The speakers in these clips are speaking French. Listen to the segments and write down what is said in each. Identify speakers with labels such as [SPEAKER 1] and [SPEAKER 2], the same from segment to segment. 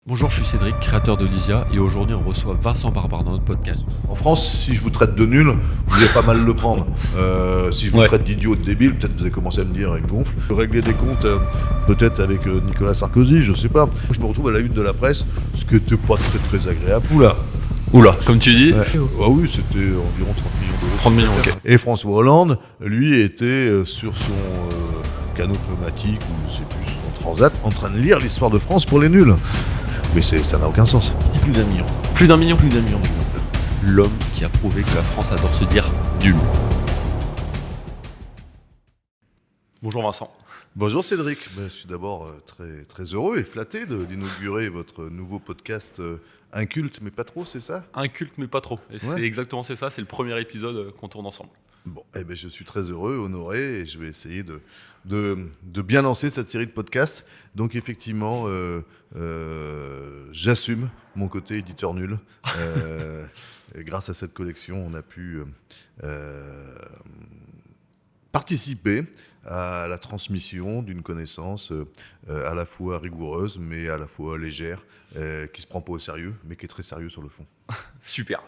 [SPEAKER 1] Bonjour, je suis Cédric, créateur de Lysia, et aujourd'hui on reçoit Vincent Barbare dans notre podcast.
[SPEAKER 2] En France, si je vous traite de nul, vous allez pas mal le prendre. Si je vous traite d'idiot, de débile, peut-être vous allez commencer à me dire, il me gonfle. Régler des comptes, peut-être avec Nicolas Sarkozy, je sais pas. Je me retrouve à la une de la presse, ce qui était pas très agréable.
[SPEAKER 1] Oula, comme tu dis.
[SPEAKER 2] Ouais. Ah oui, c'était environ 30 millions d'euros.
[SPEAKER 1] 30 millions, ok.
[SPEAKER 2] Et François Hollande, lui, était sur son canot pneumatique, ou je sais plus, son transat, en train de lire l'histoire de France pour les nuls. Mais ça n'a aucun sens. Il y a plus d'un million.
[SPEAKER 1] Plus d'un million
[SPEAKER 2] d'exemplaires.
[SPEAKER 1] L'homme qui a prouvé que la France adore se dire nul. Bonjour Vincent.
[SPEAKER 2] Bonjour Cédric, je suis d'abord très heureux et flatté d'inaugurer votre nouveau podcast inculte mais pas trop, c'est ça ?
[SPEAKER 1] Inculte mais pas trop. Et c'est exactement ça, c'est le premier épisode qu'on tourne ensemble.
[SPEAKER 2] Bon, je suis très heureux, honoré, et je vais essayer de bien lancer cette série de podcasts. Donc effectivement, j'assume mon côté éditeur nul. Et grâce à cette collection, on a pu participer à la transmission d'une connaissance à la fois rigoureuse, mais à la fois légère, qui se prend pas au sérieux, mais qui est très sérieux sur le fond.
[SPEAKER 1] Super.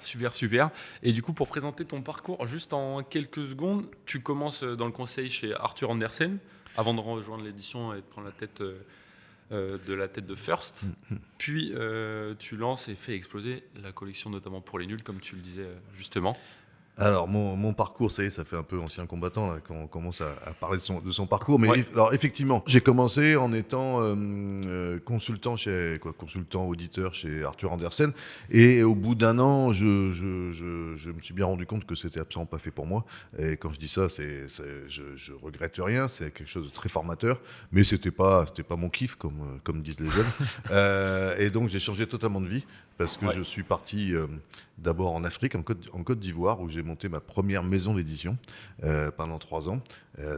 [SPEAKER 1] Et du coup, pour présenter ton parcours, juste en quelques secondes, tu commences dans le conseil chez Arthur Andersen, avant de rejoindre l'édition et de prendre la tête de First. Puis, tu lances et fais exploser la collection, notamment pour les nuls, comme tu le disais justement.
[SPEAKER 2] Alors, mon parcours, ça y est, ça fait un peu ancien combattant là, quand on commence à parler de son parcours. Mais alors, effectivement, j'ai commencé en étant consultant auditeur chez Arthur Andersen. Et au bout d'un an, je me suis bien rendu compte que c'était absolument pas fait pour moi. Et quand je dis ça, je regrette rien. C'est quelque chose de très formateur. Mais c'était pas mon kiff, comme disent les jeunes. Et donc, j'ai changé totalement de vie. Parce que je suis parti d'abord en Afrique, en Côte d'Ivoire, où j'ai monté ma première maison d'édition pendant 3 ans.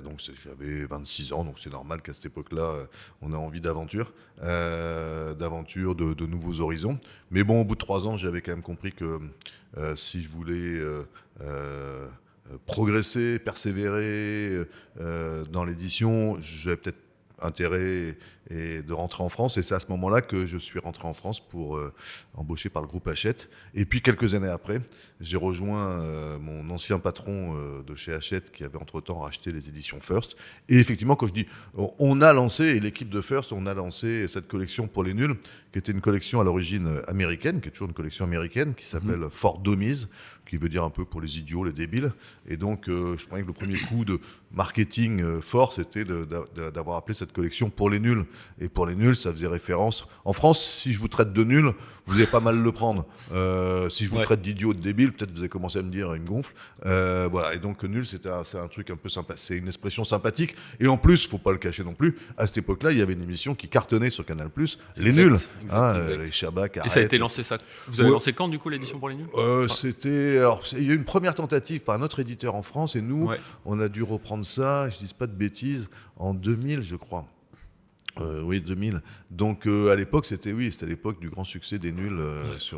[SPEAKER 2] Donc j'avais 26 ans, donc c'est normal qu'à cette époque-là, on a envie d'aventure, de nouveaux horizons. Mais bon, au bout de 3 ans, j'avais quand même compris que si je voulais progresser, persévérer dans l'édition, j'avais peut-être intérêt et de rentrer en France, et c'est à ce moment-là que je suis rentré en France pour embaucher par le groupe Hachette. Et puis quelques années après, j'ai rejoint mon ancien patron de chez Hachette, qui avait entre-temps racheté les éditions First. Et effectivement, quand je dis on a lancé, et l'équipe de First, on a lancé cette collection pour les nuls, qui était une collection à l'origine américaine, qui est toujours une collection américaine, qui s'appelle For Dummies, qui veut dire un peu pour les idiots, les débiles. Et donc, je croyais que le premier coup de marketing fort, c'était d'avoir appelé cette collection pour les nuls. Et pour les nuls, ça faisait référence. En France, si je vous traite de nul, vous allez pas mal le prendre. Si je vous traite d'idiot, de débile, peut-être vous allez commencer à me dire, il me gonfle. Voilà. Et donc, nul, c'est un truc un peu sympa. C'est une expression sympathique. Et en plus, faut pas le cacher non plus, à cette époque-là, il y avait une émission qui cartonnait sur Canal+, Les Nuls.
[SPEAKER 1] Exact.
[SPEAKER 2] Les Chabac,
[SPEAKER 1] et ça a été lancé ça. Vous avez lancé quand, du coup, l'édition pour les nuls ?
[SPEAKER 2] Il y a eu une première tentative par un autre éditeur en France, et nous, on a dû reprendre ça, je dis pas de bêtises, en 2000, je crois. 2000. Donc à l'époque, c'était l'époque du grand succès des nuls.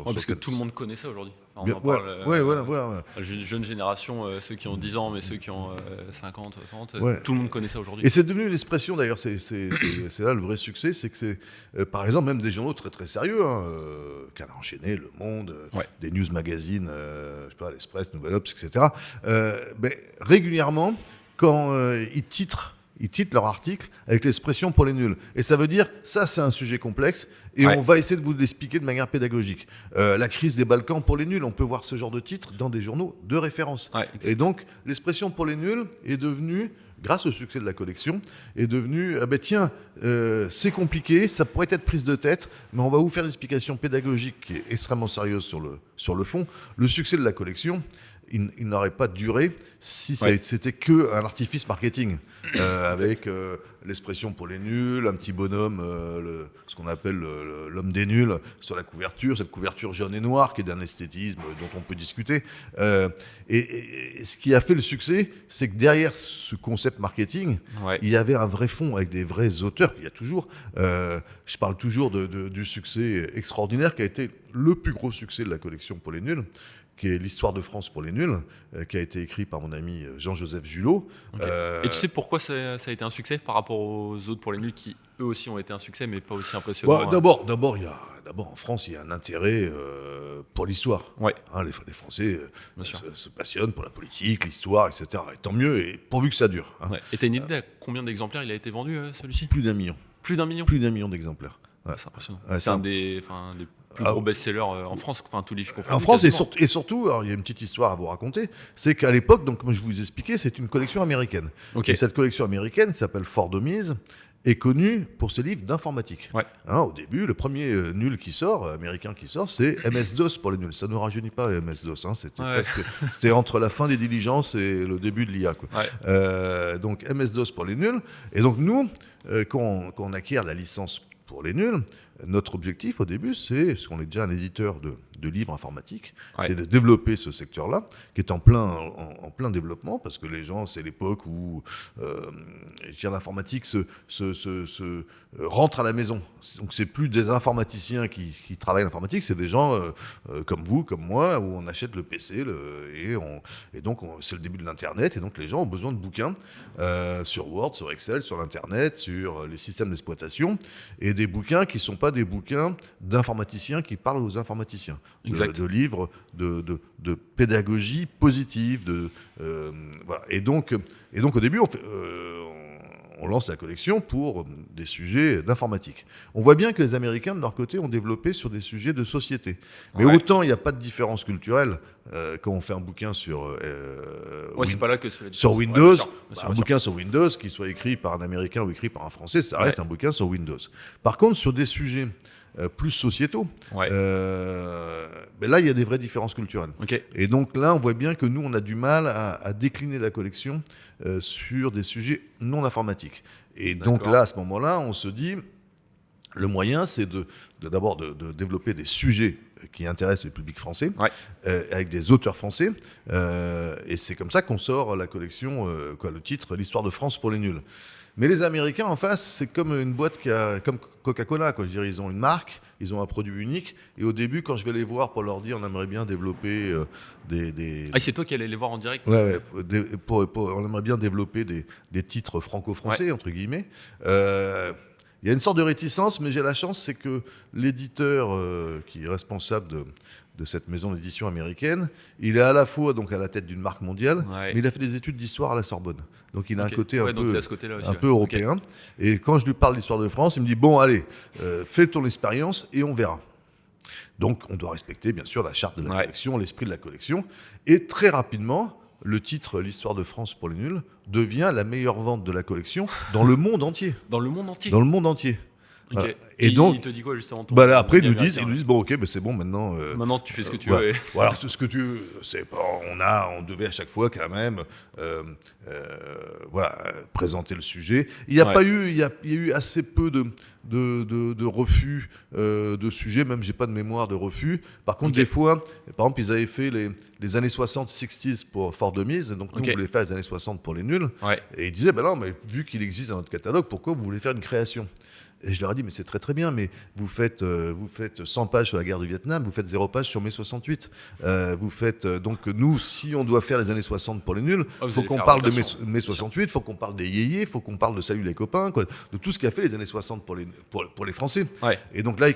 [SPEAKER 1] Parce que tout le monde connaît ça aujourd'hui.
[SPEAKER 2] Voilà.
[SPEAKER 1] La jeune génération, ceux qui ont 10 ans, mais ceux qui ont 50, 60, tout le monde connaît ça aujourd'hui.
[SPEAKER 2] Et c'est devenu une expression, d'ailleurs, c'est là le vrai succès, c'est que c'est, par exemple, même des journaux très sérieux, Canard enchaîné, Le Monde, des news magazines, je sais pas, l'Express, Nouvel Obs, etc. Régulièrement, quand ils titrent leur article avec l'expression pour les nuls. Et ça veut dire, ça c'est un sujet complexe, et on va essayer de vous l'expliquer de manière pédagogique. La crise des Balkans pour les nuls, on peut voir ce genre de titre dans des journaux de référence. Et donc, l'expression pour les nuls est devenue, grâce au succès de la collection, est devenue, c'est compliqué, ça pourrait être prise de tête, mais on va vous faire une explication pédagogique qui est extrêmement sérieuse sur le fond. Le succès de la collection, il n'aurait pas duré si c'était qu'un artifice marketing, avec l'expression pour les nuls, un petit bonhomme, ce qu'on appelle l'homme des nuls, sur la couverture, cette couverture jaune et noire qui est d'un esthétisme dont on peut discuter. Et ce qui a fait le succès, c'est que derrière ce concept marketing, il y avait un vrai fond avec des vrais auteurs. Il y a toujours, je parle toujours du succès extraordinaire qui a été le plus gros succès de la collection pour les nuls, qui est l'histoire de France pour les nuls, qui a été écrit par mon ami Jean-Joseph Julot.
[SPEAKER 1] Et tu sais pourquoi ça a été un succès par rapport aux autres pour les nuls qui, eux aussi, ont été un succès, mais pas aussi impressionnant?
[SPEAKER 2] D'abord, d'abord en France, il y a un intérêt pour l'histoire.
[SPEAKER 1] Ouais.
[SPEAKER 2] Les Français se passionnent pour la politique, l'histoire, etc. Et tant mieux, et pourvu que ça dure.
[SPEAKER 1] Ouais. Et t'as une idée à combien d'exemplaires il a été vendu, celui-ci ?
[SPEAKER 2] Plus d'1 million.
[SPEAKER 1] Plus d'1 million ?
[SPEAKER 2] Plus d'1 million d'exemplaires. Ouais.
[SPEAKER 1] C'est impressionnant.
[SPEAKER 2] Ouais,
[SPEAKER 1] c'est un des plus gros best-sellers en France, tous les livres qu'on fait.
[SPEAKER 2] En France, et surtout, alors, il y a une petite histoire à vous raconter, c'est qu'à l'époque, donc, comme je vous expliquais, c'est une collection américaine.
[SPEAKER 1] Okay.
[SPEAKER 2] Et cette collection américaine s'appelle Fort de Mise, est connue pour ses livres d'informatique.
[SPEAKER 1] Ouais.
[SPEAKER 2] Au début, le premier nul qui sort, américain qui sort, c'est MS-DOS pour les nuls. Ça ne rajeunit pas MS-DOS. C'était entre la fin des diligences et le début de l'IA.
[SPEAKER 1] Ouais.
[SPEAKER 2] Donc MS-DOS pour les nuls. Et donc nous, quand on acquiert la licence pour les nuls, notre objectif au début, c'est, parce qu'on est déjà un éditeur de livres informatiques, c'est de développer ce secteur-là, qui est en plein développement, parce que les gens, c'est l'époque où l'informatique se rentre à la maison. Donc c'est plus des informaticiens qui travaillent l'informatique, c'est des gens comme vous, comme moi, où on achète le PC, et donc c'est le début de l'Internet, et donc les gens ont besoin de bouquins sur Word, sur Excel, sur l'Internet, sur les systèmes d'exploitation, et des bouquins qui ne sont pas des bouquins d'informaticiens qui parlent aux informaticiens. De livres de pédagogie positive. Voilà. Et donc au début, on lance la collection pour des sujets d'informatique. On voit bien que les Américains, de leur côté, ont développé sur des sujets de société. Mais autant il n'y a pas de différence culturelle quand on fait un bouquin sur
[SPEAKER 1] c'est pas là que
[SPEAKER 2] sur Windows. Bien sûr, bouquin sur Windows, qu'il soit écrit par un Américain ou écrit par un Français, ça reste un bouquin sur Windows. Par contre, sur des sujets plus sociétaux, là, il y a des vraies différences culturelles.
[SPEAKER 1] Okay.
[SPEAKER 2] Et donc là, on voit bien que nous, on a du mal à décliner la collection sur des sujets non informatiques. Et donc là, à ce moment-là, on se dit, le moyen, c'est d'abord de développer des sujets qui intéressent le public français, avec des auteurs français. Et c'est comme ça qu'on sort la collection, le titre « L'histoire de France pour les nuls ». Mais les Américains, en face, c'est comme une boîte comme Coca-Cola, quoi. Je dirais, ils ont une marque, ils ont un produit unique. Et au début, quand je vais les voir pour leur dire, on aimerait bien développer des...
[SPEAKER 1] Ah, c'est toi qui allais les voir en direct ?
[SPEAKER 2] On aimerait bien développer des titres franco-français, entre guillemets. Il y a une sorte de réticence, mais j'ai la chance, c'est que l'éditeur qui est responsable de cette maison d'édition américaine, il est à la fois donc à la tête d'une marque mondiale, mais il a fait des études d'histoire à la Sorbonne. Donc il a un côté un peu européen. Et quand je lui parle de l'histoire de France, il me dit, bon, allez, fais ton expérience et on verra. Donc on doit respecter, bien sûr, la charte de la collection, l'esprit de la collection. Et très rapidement, le titre « L'histoire de France pour les nuls » devient la meilleure vente de la collection dans le monde entier.
[SPEAKER 1] Dans le monde entier ?
[SPEAKER 2] Dans le monde entier.
[SPEAKER 1] Okay.
[SPEAKER 2] Voilà.
[SPEAKER 1] Et donc, il te dit quoi justement
[SPEAKER 2] après, ils nous disent bon, ok, c'est bon, maintenant.
[SPEAKER 1] Maintenant, tu fais ce que tu veux.
[SPEAKER 2] Voilà, c'est ce que tu veux. On devait à chaque fois quand même, présenter le sujet. Il y a eu assez peu de refus de sujets. Même, j'ai pas de mémoire de refus. Par contre, des fois, par exemple, ils avaient fait les années 60, 60s pour Fort de Mise. Donc, nous, on voulait faire les années 60 pour les nuls. Et ils disaient, non, mais vu qu'il existe dans notre catalogue, pourquoi vous voulez faire une création ? Et je leur ai dit, mais c'est très très bien, mais vous faites 100 pages sur la guerre du Vietnam, vous faites 0 pages sur mai 68. Donc nous, si on doit faire les années 60 pour les nuls, il faut qu'on parle de mai 68, il faut qu'on parle des yéyés, il faut qu'on parle de Salut les copains, de tout ce qu'a fait les années 60 pour les Français. Et donc là,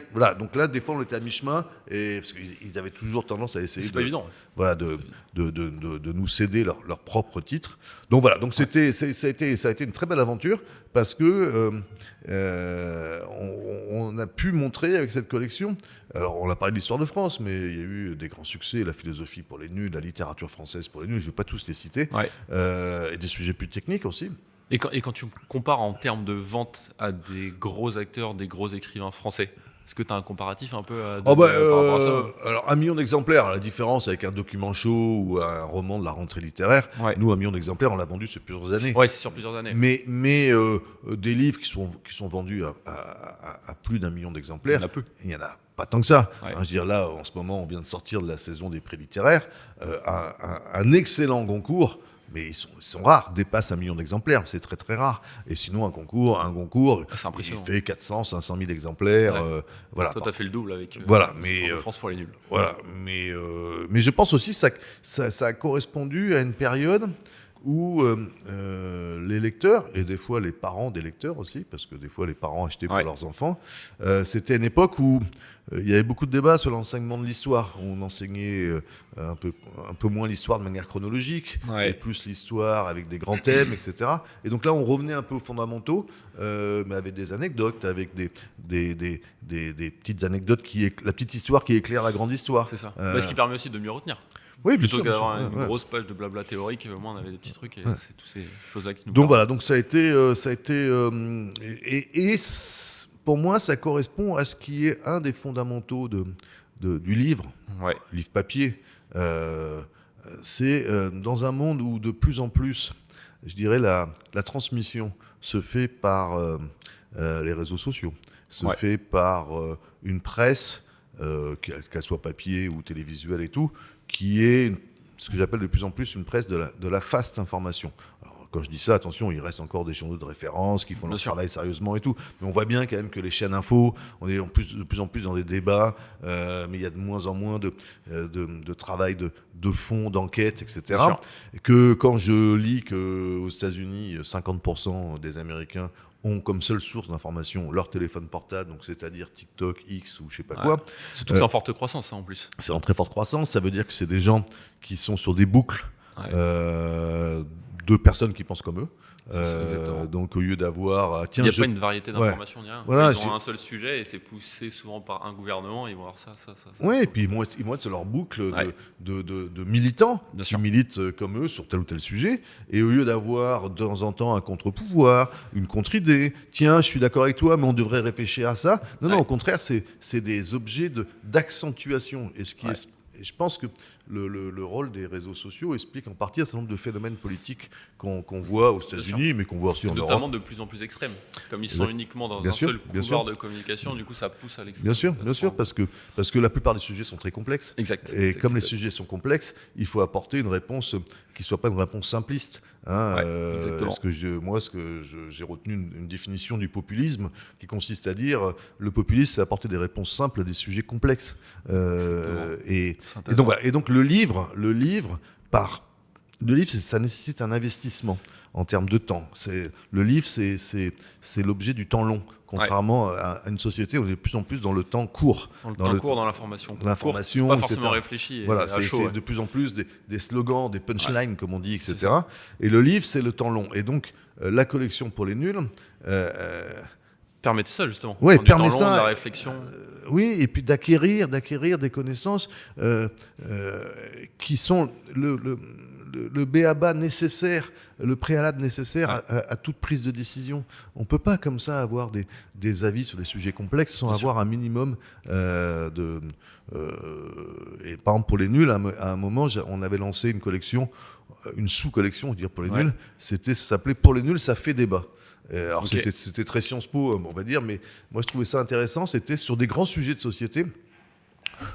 [SPEAKER 2] des fois, on était à mi-chemin, parce qu'ils avaient toujours tendance à essayer de nous céder leur propre titre. Donc voilà, ça a été une très belle aventure, parce que on a pu montrer avec cette collection, alors on a parlé de l'histoire de France, mais il y a eu des grands succès, la philosophie pour les nuls, la littérature française pour les nuls, je ne vais pas tous les citer, et des sujets plus techniques aussi.
[SPEAKER 1] Et quand tu compares en termes de vente à des gros acteurs, des gros écrivains français, est-ce que tu as un comparatif un peu par rapport à ça ?
[SPEAKER 2] Alors, 1 million d'exemplaires, la différence avec un document chaud ou un roman de la rentrée littéraire, nous, 1 million d'exemplaires, on l'a vendu sur plusieurs années.
[SPEAKER 1] Oui, c'est sur plusieurs années.
[SPEAKER 2] Mais des livres qui sont vendus à plus d'1 million d'exemplaires, il y en a pas tant que ça. Je veux dire, là, en ce moment, on vient de sortir de la saison des prix littéraires, un excellent Goncourt. Mais ils sont rares, dépassent 1 million d'exemplaires, c'est très très rare. Et sinon, un concours, il fait 400, 500 000 exemplaires. Voilà.
[SPEAKER 1] Toi, tu as fait le double avec France pour les nuls.
[SPEAKER 2] Voilà, mais je pense aussi que ça a correspondu à une période où les lecteurs, et des fois les parents des lecteurs aussi, parce que des fois les parents achetaient pour leurs enfants, c'était une époque où il y avait beaucoup de débats sur l'enseignement de l'histoire. On enseignait un peu moins l'histoire de manière chronologique, et plus l'histoire avec des grands thèmes, etc. Et donc là, on revenait un peu aux fondamentaux, mais avec des anecdotes, avec des petites anecdotes, la petite histoire qui éclaire la grande histoire.
[SPEAKER 1] C'est ça. Ce qui permet aussi de mieux retenir.
[SPEAKER 2] Oui,
[SPEAKER 1] plutôt qu'avoir une grosse page de blabla théorique, au moins on avait des petits trucs et c'est toutes ces choses-là qui nous
[SPEAKER 2] donc voilà, donc ça a été pour moi ça correspond à ce qui est un des fondamentaux du livre, livre papier. C'est dans un monde où de plus en plus, je dirais, la transmission se fait par les réseaux sociaux, se fait par une presse, qu'elle soit papier ou télévisuelle et tout, qui est ce que j'appelle de plus en plus une presse de la fast information. Alors, quand je dis ça, attention, il reste encore des journaux de référence qui font leur travail sérieusement et tout, mais on voit bien quand même que les chaînes info, on est de plus en plus dans des débats, mais il y a de moins en moins de travail de fond, d'enquête, etc. Et que quand je lis qu'aux États-Unis, 50% des Américains ont comme seule source d'information leur téléphone portable, donc c'est-à-dire TikTok, X ou je sais pas quoi.
[SPEAKER 1] Surtout que c'est en forte croissance, ça, en plus.
[SPEAKER 2] C'est en très forte croissance, ça veut dire que c'est des gens qui sont sur des boucles de personnes qui pensent comme eux. Donc au lieu d'avoir...
[SPEAKER 1] il n'y a pas une variété d'informations, ni rien.
[SPEAKER 2] Voilà,
[SPEAKER 1] ils ont un seul sujet et c'est poussé souvent par un gouvernement, ils vont avoir ça.
[SPEAKER 2] Oui, et puis ils vont être sur leur boucle de militants qui militent comme eux sur tel ou tel sujet. Et au lieu d'avoir de temps en temps un contre-pouvoir, une contre-idée, tiens, je suis d'accord avec toi, mais on devrait réfléchir à ça. Non, au contraire, c'est des objets d'accentuation. Et je pense que le rôle des réseaux sociaux explique en partie un certain nombre de phénomènes politiques qu'on voit aux États-Unis, mais qu'on voit aussi en Europe.
[SPEAKER 1] Notamment de plus en plus extrêmes. Comme ils sont uniquement dans un seul couloir de communication, du coup ça pousse à l'extrême.
[SPEAKER 2] Bien sûr, parce que la plupart des sujets sont très complexes. Et comme les sujets sont complexes, il faut apporter une réponse qui ne soit pas une réponse simpliste. Parce que j'ai retenu une définition du populisme qui consiste à dire le populisme, c'est apporter des réponses simples à des sujets complexes. Et donc le livre, ça nécessite un investissement en termes de temps. Le livre, c'est l'objet du temps long. Contrairement à une société où on est de plus en plus dans le temps court.
[SPEAKER 1] Dans l'information.
[SPEAKER 2] L'information,
[SPEAKER 1] pas forcément réfléchi.
[SPEAKER 2] Voilà, c'est de plus en plus des slogans, des punchlines, comme on dit, etc. Et le livre, c'est le temps long. Et donc, la collection pour les nuls...
[SPEAKER 1] permettez ça, justement.
[SPEAKER 2] Oui, permet
[SPEAKER 1] ça. De la réflexion.
[SPEAKER 2] Oui, et puis d'acquérir des connaissances qui sont le b.a.-ba nécessaire, le préalable nécessaire à toute prise de décision. On ne peut pas comme ça avoir des avis sur des sujets complexes sans avoir un minimum et par exemple, pour les nuls, à un moment, on avait lancé une collection, une sous-collection, je veux dire, pour les nuls. Ça s'appelait « Pour les nuls, ça fait débat ». Alors c'était très Sciences Po, on va dire, mais moi je trouvais ça intéressant, c'était sur des grands sujets de société.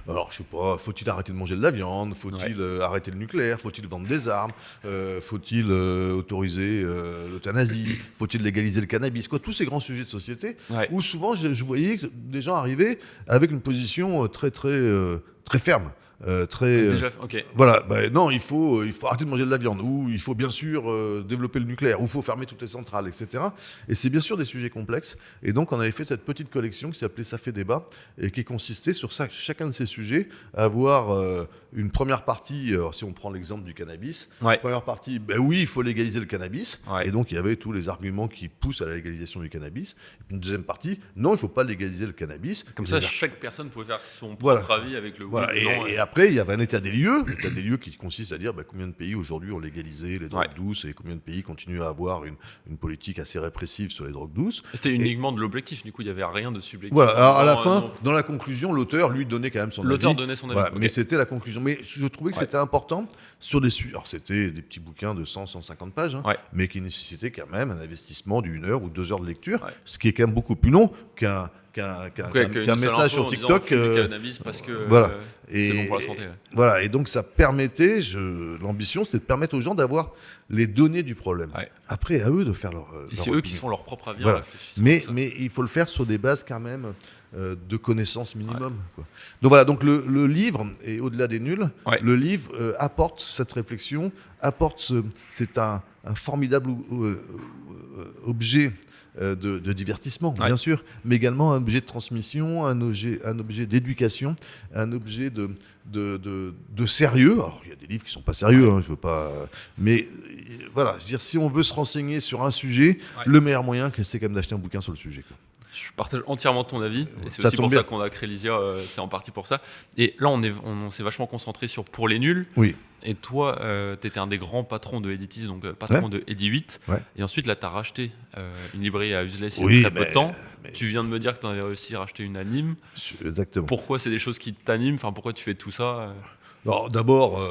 [SPEAKER 2] Alors, je sais pas, faut-il arrêter de manger de la viande? Faut-il arrêter le nucléaire? Faut-il vendre des armes? Faut-il autoriser l'euthanasie? Faut-il légaliser le cannabis? Tous ces grands sujets de société où souvent je voyais des gens arriver avec une position très ferme. Voilà, non, il faut arrêter de manger de la viande, ou il faut bien sûr développer le nucléaire, ou il faut fermer toutes les centrales, etc. Et c'est bien sûr des sujets complexes. Et donc, on avait fait cette petite collection qui s'appelait Ça fait débat, et qui consistait sur chacun de ces sujets à avoir une première partie, si on prend l'exemple du cannabis, première partie, oui, il faut légaliser le cannabis, et donc il y avait tous les arguments qui poussent à la légalisation du cannabis. Et puis une deuxième partie, non, il ne faut pas légaliser le cannabis.
[SPEAKER 1] Comme ça, chaque personne pouvait faire son propre avis avec le
[SPEAKER 2] oui. Et après, il y avait un état des lieux qui consiste à dire combien de pays aujourd'hui ont légalisé les drogues douces et combien de pays continuent à avoir une politique assez répressive sur les drogues douces.
[SPEAKER 1] C'était uniquement de l'objectif, du coup, il n'y avait rien de subjectif.
[SPEAKER 2] Voilà, alors à la fin, dans la conclusion, l'auteur, lui, donnait quand même son avis.
[SPEAKER 1] L'auteur donnait son avis.
[SPEAKER 2] Voilà, mais c'était la conclusion. Mais je trouvais que c'était important sur des sujets. Alors, c'était des petits bouquins de 100-150 pages, mais qui nécessitaient quand même un investissement d'1 heure ou 2 heures de lecture, ce qui est quand même beaucoup plus long qu'un message sur TikTok.
[SPEAKER 1] Cannabis parce que c'est bon pour la santé.
[SPEAKER 2] Voilà, et donc ça permettait, l'ambition, c'était de permettre aux gens d'avoir les données du problème. Après, à eux de faire leur
[SPEAKER 1] c'est eux qui font leur propre avis.
[SPEAKER 2] Voilà. Mais il faut le faire sur des bases quand même de connaissances minimum. Quoi. Donc voilà, donc le livre, et au-delà des nuls, le livre apporte cette réflexion, c'est un formidable objet de divertissement, bien sûr, mais également un objet de transmission, un objet d'éducation, un objet de sérieux. Alors, il y a des livres qui ne sont pas sérieux, je veux pas... Mais voilà, je veux dire, si on veut se renseigner sur un sujet, le meilleur moyen, c'est quand même d'acheter un bouquin sur le sujet. Quoi.
[SPEAKER 1] Je partage entièrement ton avis, et c'est aussi pour ça qu'on a créé Lysia, c'est en partie pour ça. Et là, on s'est vachement concentré sur Pour les nuls.
[SPEAKER 2] Oui.
[SPEAKER 1] Et toi, tu étais un des grands patrons de Editis, donc patron de Edi8. Ouais. Et ensuite, là, tu as racheté une librairie à Useless il y a très peu de temps. Tu viens de me dire que tu avais aussi racheté une anime.
[SPEAKER 2] Exactement.
[SPEAKER 1] Pourquoi c'est des choses qui t'animent ? Enfin, pourquoi tu fais tout ça ?
[SPEAKER 2] Alors, d'abord,